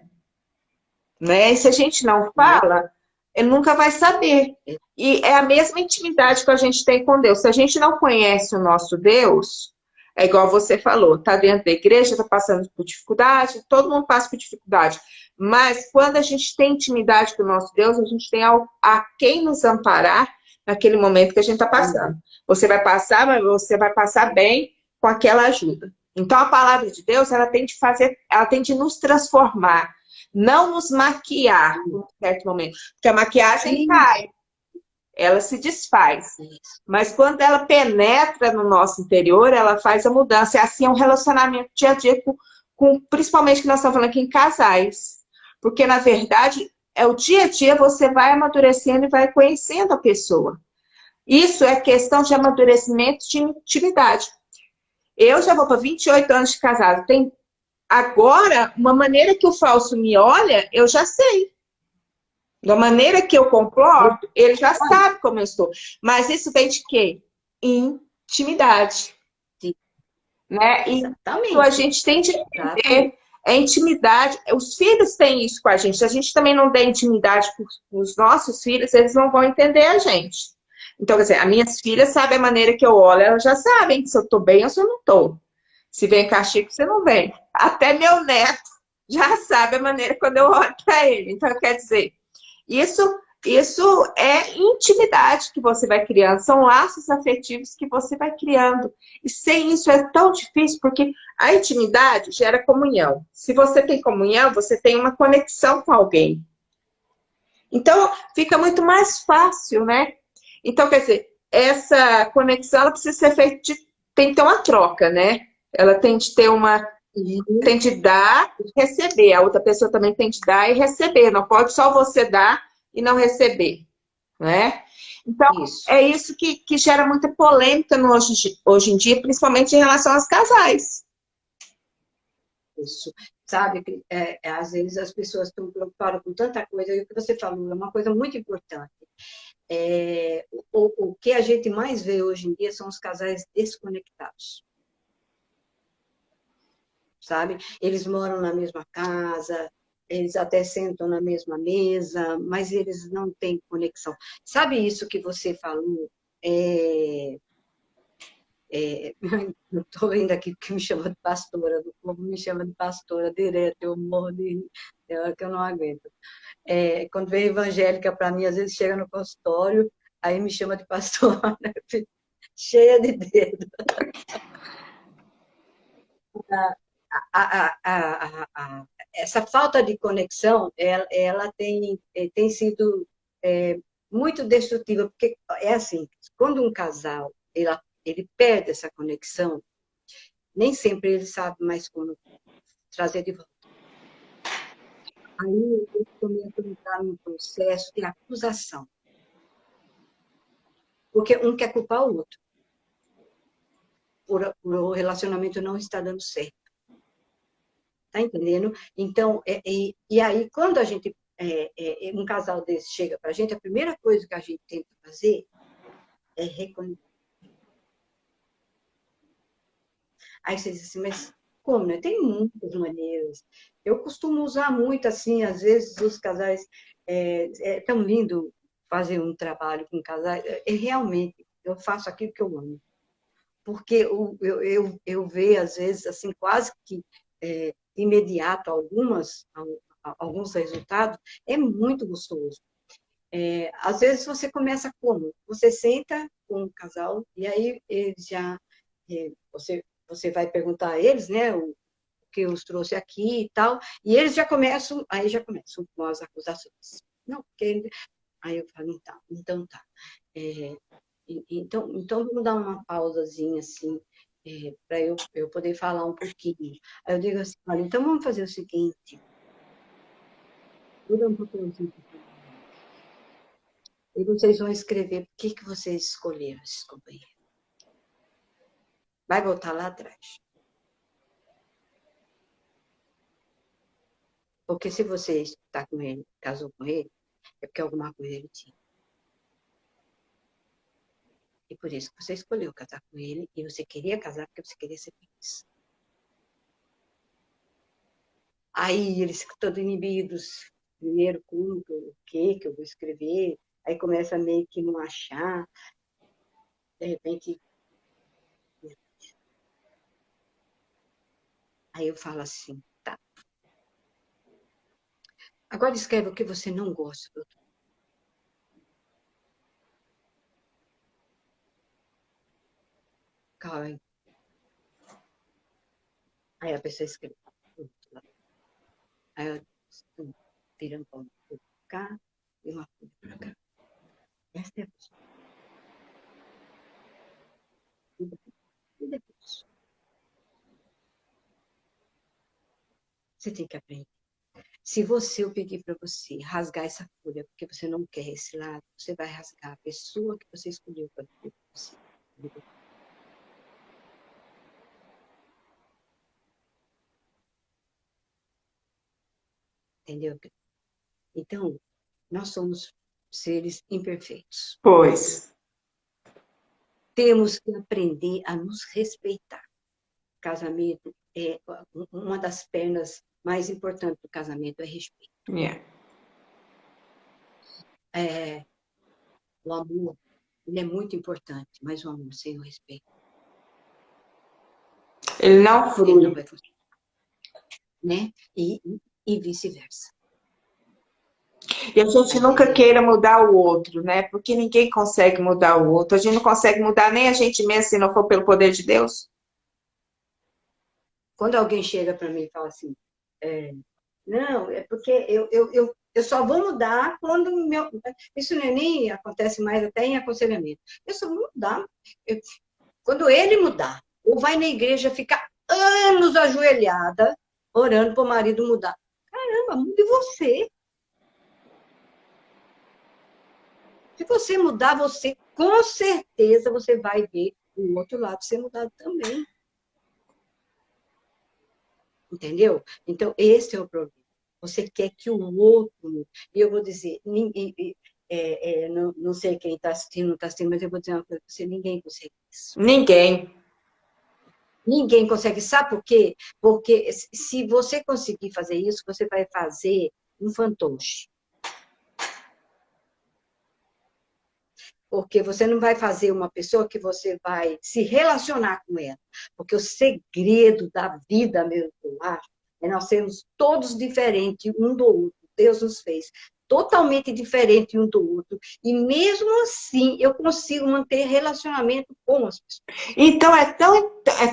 Né? E se a gente não fala, ele nunca vai saber. E é a mesma intimidade que a gente tem com Deus. Se a gente não conhece o nosso Deus, é igual você falou, tá dentro da igreja, tá passando por dificuldade, todo mundo passa por dificuldade. Mas quando a gente tem intimidade com o nosso Deus, a gente tem a quem nos amparar naquele momento que a gente está passando. Você vai passar, mas você vai passar bem com aquela ajuda. Então a palavra de Deus, ela tem de nos transformar, não nos maquiar em um certo momento. Porque a maquiagem cai, ela se desfaz. Mas quando ela penetra no nosso interior, ela faz a mudança. E assim é um relacionamento dia a dia principalmente que nós estamos falando aqui em casais. Porque, na verdade, o dia a dia você vai amadurecendo e vai conhecendo a pessoa. Isso é questão de amadurecimento de intimidade. Eu já vou para 28 anos de casado. Tem agora, uma maneira que o falso me olha, eu já sei. Da maneira que eu comporto, ele já sabe como eu estou. Mas isso vem de quê? Intimidade. Né? E então, a gente tem de entender. É intimidade. Os filhos têm isso com a gente. Se a gente também não der intimidade para os nossos filhos, eles não vão entender a gente. Então, quer dizer, as minhas filhas sabem a maneira que eu olho, elas já sabem se eu estou bem ou se eu não estou. Se vem castigo, você não vem. Até meu neto já sabe a maneira quando eu olho para ele. Então, quer dizer, isso é intimidade que você vai criando, são laços afetivos que você vai criando. E sem isso é tão difícil, porque a intimidade gera comunhão. Se você tem comunhão, você tem uma conexão com alguém. Então, fica muito mais fácil, né? Então, quer dizer, essa conexão ela precisa ser feita, tem que ter uma troca, né? Ela tem de ter uma, tem de dar e receber. A outra pessoa também tem de dar e receber. Não pode só você dar e não receber, né? Então, Isso, é isso que gera muita polêmica no hoje em dia, principalmente em relação aos casais. isso. Sabe, às vezes as pessoas estão preocupadas com tanta coisa, e o que você falou é uma coisa muito importante. O que a gente mais vê hoje em dia são os casais desconectados, sabe? Eles moram na mesma casa, eles até sentam na mesma mesa, mas eles não têm conexão. Sabe isso que você falou? É, eu estou vendo aqui que me chama de pastora, o povo me chama de pastora direto, eu morro de rir, é hora que eu não aguento. Quando vem evangélica para mim, às vezes chega no consultório, aí me chama de pastora, cheia de dedo. Essa falta de conexão, ela tem sido muito destrutiva, porque é assim, quando um casal ele perde essa conexão, nem sempre ele sabe mais como trazer de volta. Aí ele começa a entrar num processo de acusação, porque um quer culpar o outro, por o relacionamento não estar dando certo. Tá entendendo? Então, e aí, quando a gente, um casal desse chega para a gente, a primeira coisa que a gente tenta fazer é reconhecer. Aí você diz assim, mas como, né? Tem muitas maneiras. Eu costumo usar muito, assim, às vezes os casais, é tão lindo fazer um trabalho com casais, realmente, eu faço aquilo que eu amo. Porque eu vejo, às vezes, assim, quase que imediato alguns resultados, é muito gostoso. Às vezes você começa como? Você senta com o casal e aí eles já, você vai perguntar a eles, né, o que os trouxe aqui e tal, e eles aí já começam com as acusações. Não, porque aí eu falo, então tá. É, então, vamos dar uma pausazinha, assim, para eu poder falar um pouquinho. Aí eu digo assim, olha, então vamos fazer o seguinte, vou dar um papelzinho para vocês. E vocês vão escrever por que vocês escolheram esses companheiros. Vai voltar lá atrás. Porque se você está com ele, casou com ele, é porque alguma coisa ele tinha. E por isso que você escolheu casar com ele, e você queria casar porque você queria ser feliz. Aí eles ficam todos inibidos. Primeiro, como, o que eu vou escrever? Aí começa meio que não achar. De repente, aí eu falo assim, tá. Agora escreve o que você não gosta do outro. Calma. Aí a pessoa escreve. Aí eu vira um ponto pra cá e uma folha pra cá. Essa é a pessoa. E depois, você tem que aprender. Se eu pedir para você rasgar essa folha porque você não quer esse lado, você vai rasgar a pessoa que você escolheu para você. Entendeu? Então, nós somos seres imperfeitos. Pois. Temos que aprender a nos respeitar. Casamento é uma das pernas mais importantes do casamento é respeito. Yeah. O amor, ele é muito importante, mas o amor sem o respeito, Ele não ele não flui. vai funcionar, né? E vice-versa. E a gente Tá nunca entendendo? queira mudar o outro, né? Porque ninguém consegue mudar o outro. A gente não consegue mudar nem a gente mesmo se não for pelo poder de Deus. Quando alguém chega para mim e fala assim, não, é porque Eu só vou mudar quando o meu... Isso não é nem acontece mais até em aconselhamento. Eu só vou mudar quando ele mudar. Ou vai na igreja ficar anos ajoelhada, orando para o marido mudar. Caramba, mude você. Se você mudar, você, com certeza, você vai ver o outro lado ser mudado também. Entendeu? Então, esse é o problema. Você quer que o outro... E eu vou dizer, ninguém, não sei quem está assistindo, não está assistindo, mas eu vou dizer uma coisa para você, ninguém consegue isso. Ninguém. Ninguém consegue. Sabe por quê? Porque se você conseguir fazer isso, você vai fazer um fantoche. Porque você não vai fazer uma pessoa que você vai se relacionar com ela. Porque o segredo da vida, meu eu acho, é nós sermos todos diferentes um do outro. Deus nos fez totalmente diferente um do outro. E mesmo assim, eu consigo manter relacionamento com as pessoas. Então, é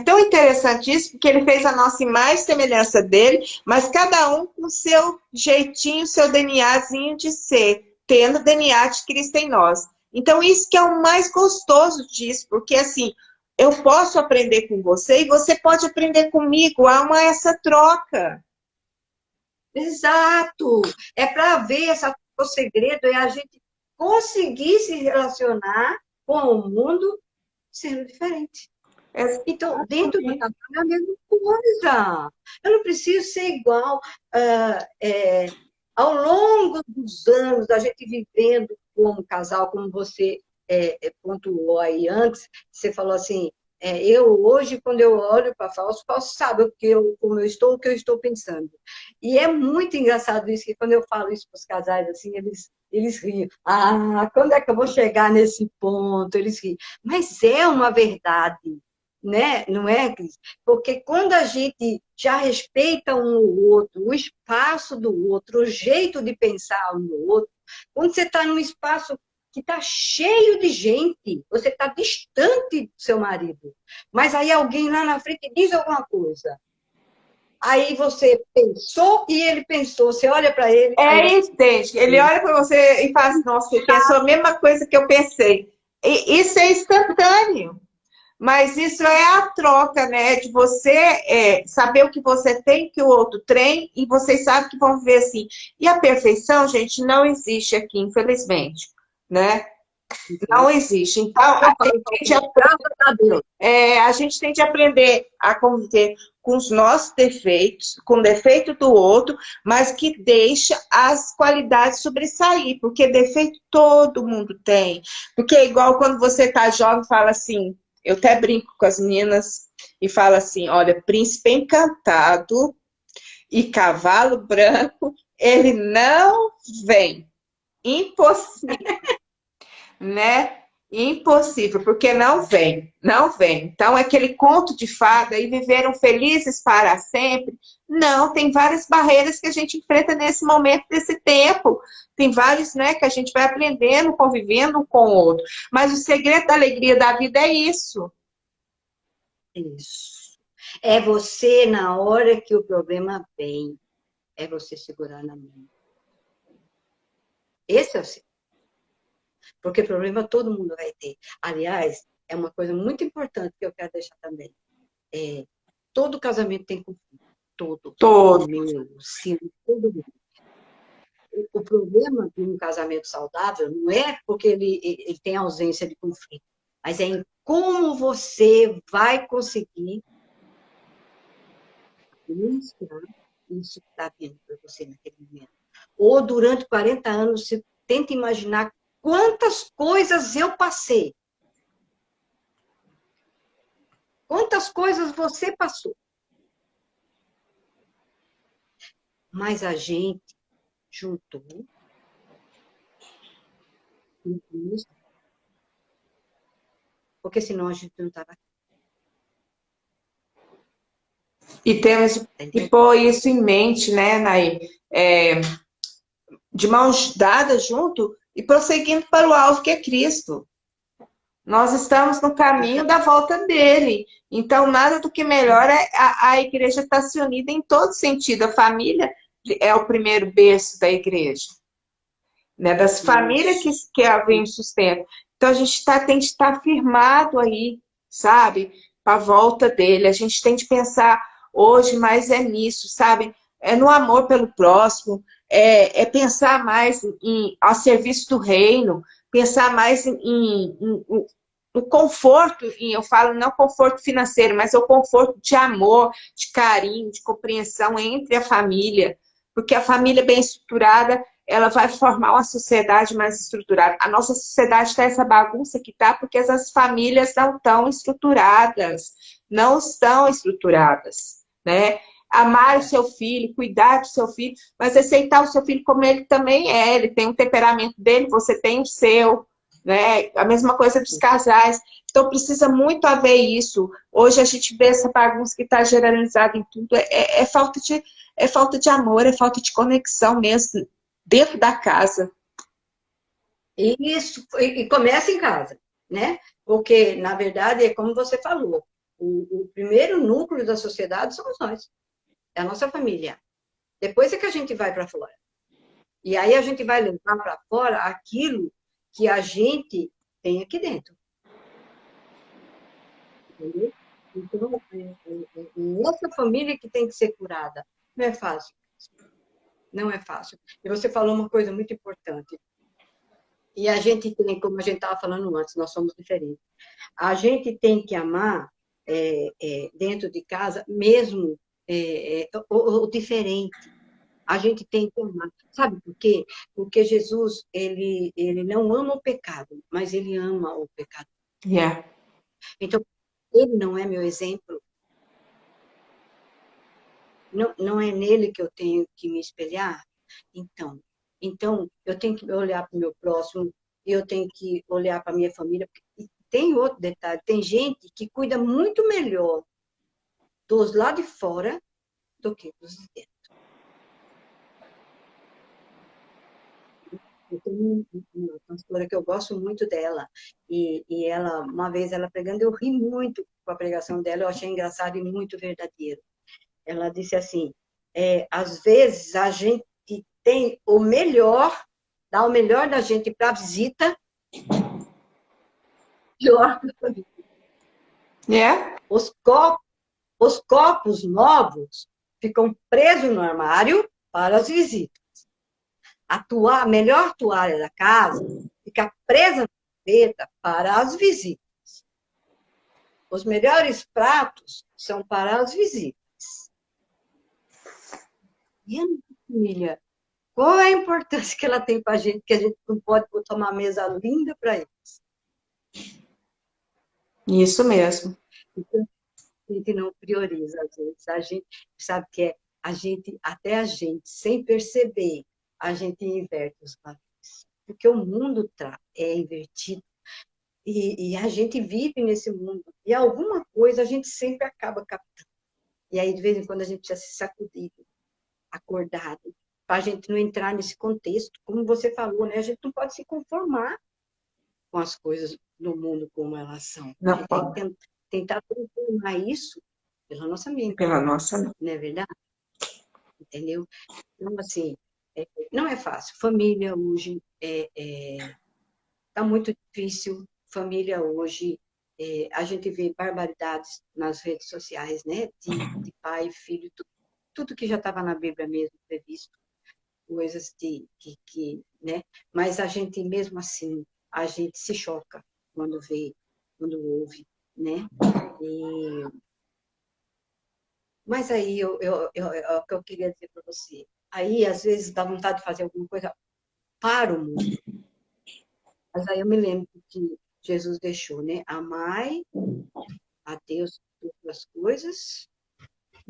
tão interessante isso, porque ele fez a nossa imagem e semelhança dele, mas cada um com o seu jeitinho, seu DNAzinho de ser, tendo o DNA de Cristo em nós. Então, isso que é o mais gostoso disso, porque assim, eu posso aprender com você e você pode aprender comigo, há essa troca. Exato! É para ver o segredo é a gente conseguir se relacionar com o mundo sendo diferente. Então, dentro do trabalho é a mesma coisa. Eu não preciso ser igual. Ao longo dos anos, a gente vivendo como casal, como você pontuou aí antes, você falou assim, eu hoje, quando eu olho para Fausto, Fausto sabe como eu estou, o que eu estou pensando. E é muito engraçado isso, que quando eu falo isso para os casais, assim, eles riem. Ah, quando é que eu vou chegar nesse ponto? Eles riem. Mas é uma verdade, né? Não é, Cris? Porque quando a gente já respeita um ou outro, o espaço do outro, o jeito de pensar um do outro, quando você está num espaço que está cheio de gente, você está distante do seu marido, mas aí alguém lá na frente diz alguma coisa. Aí você pensou e ele pensou, você olha para ele... Entende? Ele olha para você e fala assim, nossa, você pensou a mesma coisa que eu pensei. E isso é instantâneo. Mas isso é a troca, né? De você saber o que você tem, que o outro tem, e vocês sabem que vão ver assim. E a perfeição, gente, não existe aqui, infelizmente, né? Não existe. Então, a gente tem de aprender a conviver com os nossos defeitos, com o defeito do outro, mas que deixa as qualidades sobressair, porque defeito todo mundo tem. Porque é igual quando você tá jovem, fala assim, eu até brinco com as meninas e falo assim, olha, príncipe encantado e cavalo branco, ele não vem. Impossível. Né? Impossível, porque não vem, não vem. Então, aquele conto de fada e viveram felizes para sempre. Não, tem várias barreiras que a gente enfrenta nesse momento, desse tempo. Tem vários, né, que a gente vai aprendendo, convivendo um com o outro. Mas o segredo da alegria da vida é isso. Isso. É você, na hora que o problema vem, é você segurar na mão. Esse é o segredo. Porque problema todo mundo vai ter. Aliás, é uma coisa muito importante que eu quero deixar também. Todo casamento tem conflito. Todo. Meu, sim, todo mundo. O problema de um casamento saudável não é porque ele tem ausência de conflito, mas é em como você vai conseguir administrar isso que está vindo para você naquele momento. Ou durante 40 anos, você tenta imaginar quantas coisas eu passei. Quantas coisas você passou. Mas a gente juntou. Porque senão a gente não estava aqui. E temos que pôr isso em mente, né, Nay? De mãos dadas junto e prosseguindo para o alvo que é Cristo. Nós estamos no caminho da volta dele. Então, nada do que melhor é a igreja estar se unida em todo sentido. A família é o primeiro berço da igreja, né? Das famílias que havem o sustento. Então, a gente tem de estar firmado aí, sabe? Para a volta dele. A gente tem de pensar hoje mais nisso, sabe? É no amor pelo próximo, é pensar mais ao serviço do reino, pensar mais no conforto, eu falo não conforto financeiro, mas é o conforto de amor, de carinho, de compreensão entre a família, porque a família bem estruturada, ela vai formar uma sociedade mais estruturada. A nossa sociedade está essa bagunça que está porque as famílias não estão estruturadas, não estão estruturadas, né? Amar o seu filho, cuidar do seu filho, mas aceitar o seu filho como ele também é. Ele tem um temperamento dele, você tem o seu, né? A mesma coisa dos casais. Então precisa muito haver isso. Hoje a gente vê essa bagunça que está generalizada em tudo. É falta de amor, é falta de conexão mesmo dentro da casa. Isso, e começa em casa, né? Porque, na verdade, é como você falou, o primeiro núcleo da sociedade somos nós, é a nossa família. Depois é que a gente vai para fora. E aí a gente vai levar para fora aquilo que a gente tem aqui dentro. Entendeu? Então, nossa família que tem que ser curada. Não é fácil. Não é fácil. E você falou uma coisa muito importante. E a gente tem, como a gente estava falando antes, nós somos diferentes. A gente tem que amar dentro de casa, mesmo o diferente. A gente tem que amar. Sabe por quê? Porque Jesus, ele não ama o pecado, mas ele ama o pecado. Yeah. Então, ele não é meu exemplo. Não é nele que eu tenho que me espelhar? Então eu tenho que olhar para o meu próximo, eu tenho que olhar para a minha família. E tem outro detalhe, tem gente que cuida muito melhor dos lá de fora do que dos de dentro. Eu tenho uma pastora que eu gosto muito dela, e ela, uma vez ela pregando, eu ri muito com a pregação dela, eu achei engraçado e muito verdadeiro. Ela disse assim, às vezes a gente tem o melhor, dá o melhor da gente para a visita, pior para a família. Yeah. Os copos novos ficam presos no armário para as visitas. A melhor toalha da casa fica presa na gaveta para as visitas. Os melhores pratos são para as visitas. E a família? Qual é a importância que ela tem para a gente, que a gente não pode botar uma mesa linda para eles? Isso mesmo. Então, a gente não prioriza, às vezes. A gente sabe que até a gente, sem perceber, a gente inverte os valores. Porque o mundo é invertido. E a gente vive nesse mundo. E alguma coisa a gente sempre acaba captando. E aí, de vez em quando, a gente precisa se sacudir, acordado, para a gente não entrar nesse contexto. Como você falou, né? A gente não pode se conformar com as coisas do mundo como elas são. Não A gente pode. tem que tentar transformar isso pela nossa mente. Pela nossa. Não é verdade? Entendeu? Então, assim, não é fácil. Família hoje está muito difícil. Família hoje, a gente vê barbaridades nas redes sociais, né? De pai, filho, tudo que já estava na Bíblia mesmo previsto. Coisas né? Mas a gente, mesmo assim, a gente se choca quando vê, quando ouve, né? Mas aí, o que eu queria dizer para você, aí, às vezes, dá vontade de fazer alguma coisa para o mundo. Mas aí eu me lembro que Jesus deixou, né? Amai a Deus todas as coisas,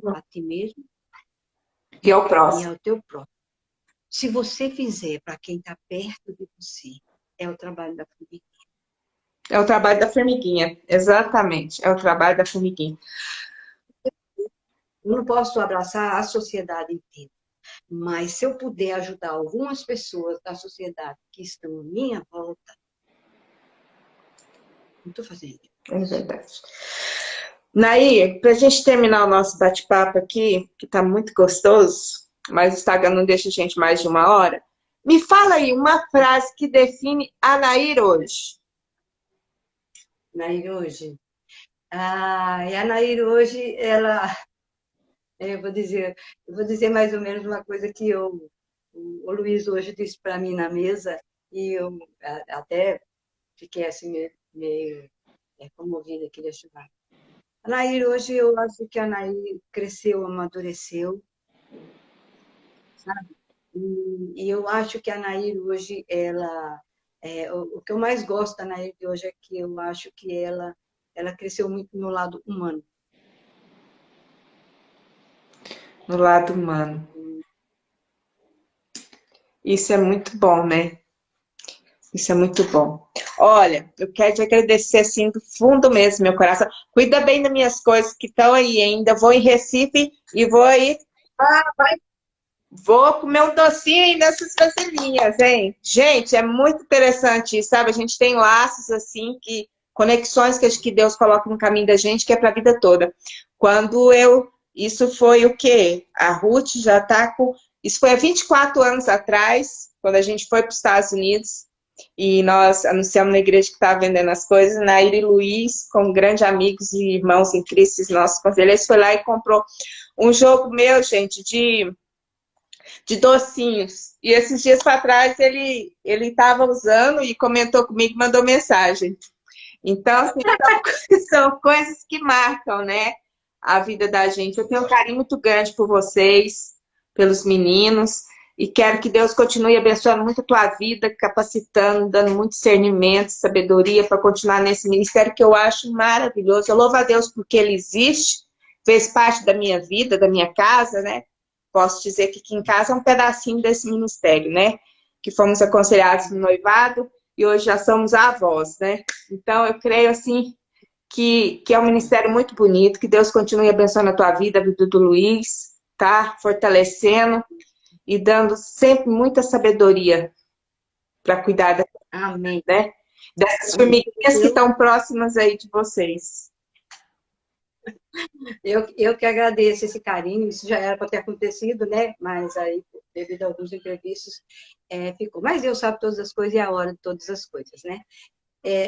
a ti mesmo E ao e próximo. ao teu próximo. Se você fizer para quem está perto de você, é o trabalho da formiguinha. É o trabalho da formiguinha. Exatamente. É o trabalho da formiguinha. Eu não posso abraçar a sociedade inteira, mas se eu puder ajudar algumas pessoas da sociedade que estão à minha volta, eu estou fazendo. É verdade. Nair, para a gente terminar o nosso bate-papo aqui, que está muito gostoso, mas o Instagram não deixa a gente mais de 1 hora. Me fala aí uma frase que define a Nair hoje. Nair hoje. E a Nair hoje, ela, eu vou dizer mais ou menos uma coisa que o Luiz hoje disse para mim na mesa, e eu até fiquei assim meio comovida, queria chorar. A Nair hoje, eu acho que a Nair cresceu, amadureceu, sabe? E eu acho que a Nair hoje, o que eu mais gosto da Nair de hoje é que eu acho que ela cresceu muito no lado humano. No lado humano. Isso é muito bom, né? Isso é muito bom. Olha, eu quero te agradecer assim do fundo mesmo, meu coração. Cuida bem das minhas coisas que estão aí ainda. Vou em Recife e vou aí. Vou comer um docinho aí nessas vasilhinhas, hein? Gente, é muito interessante isso, sabe? A gente tem laços assim, conexões que Deus coloca no caminho da gente, que é para a vida toda. Isso foi o quê? A Ruth já está com. Isso foi há 24 anos atrás, quando a gente foi para os Estados Unidos. E nós anunciamos na igreja que estava vendendo as coisas. Nair e Luiz, como grandes amigos e irmãos em Cristo, nossos conselheiros, foi lá e comprou um jogo meu, gente, de docinhos. E esses dias para trás ele estava usando e comentou comigo, mandou mensagem. Então, assim, são coisas que marcam, né, a vida da gente. Eu tenho um carinho muito grande por vocês, pelos meninos, e quero que Deus continue abençoando muito a tua vida, capacitando, dando muito discernimento, sabedoria para continuar nesse ministério que eu acho maravilhoso. Eu louvo a Deus porque ele existe, fez parte da minha vida, da minha casa, né? Posso dizer que aqui em casa é um pedacinho desse ministério, né? Que fomos aconselhados no noivado e hoje já somos avós, né? Então, eu creio, assim, que é um ministério muito bonito, que Deus continue abençoando a tua vida, a vida do Luiz, tá? Fortalecendo e dando sempre muita sabedoria para cuidar Amém. né? Dessas formiguinhas que estão próximas aí de vocês. Eu que agradeço esse carinho, isso já era para ter acontecido, né? Mas aí, devido a alguns imprevistos, ficou. Mas Deus sabe todas as coisas e a hora de todas as coisas, né?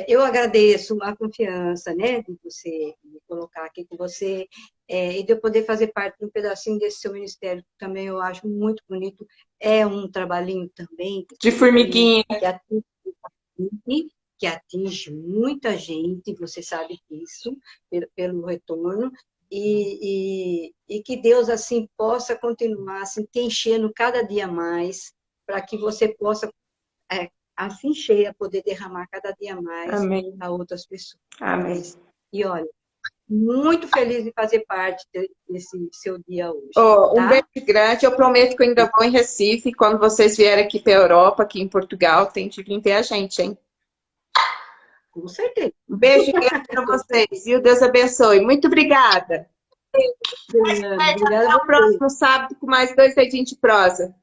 Eu agradeço a confiança, né, de você me colocar aqui com você e de eu poder fazer parte de um pedacinho desse seu ministério, que também eu acho muito bonito. É um trabalhinho também De formiguinha. Que atinge muita gente, você sabe disso, pelo retorno, e que Deus, assim, possa continuar, assim, te enchendo cada dia mais, para que você possa, assim cheia, poder derramar cada dia mais Amém. a outras pessoas. Amém. E olha, muito feliz de fazer parte desse seu dia hoje. Um beijo grande. Eu prometo que eu ainda vou em Recife. Quando vocês vierem aqui para a Europa, aqui em Portugal, tem de vir ver a gente, hein? Com certeza. Um beijo grande para vocês, viu? Deus abençoe. Muito obrigada. Obrigada. Até o próximo sábado com mais 2 Dedinhos de Prosa.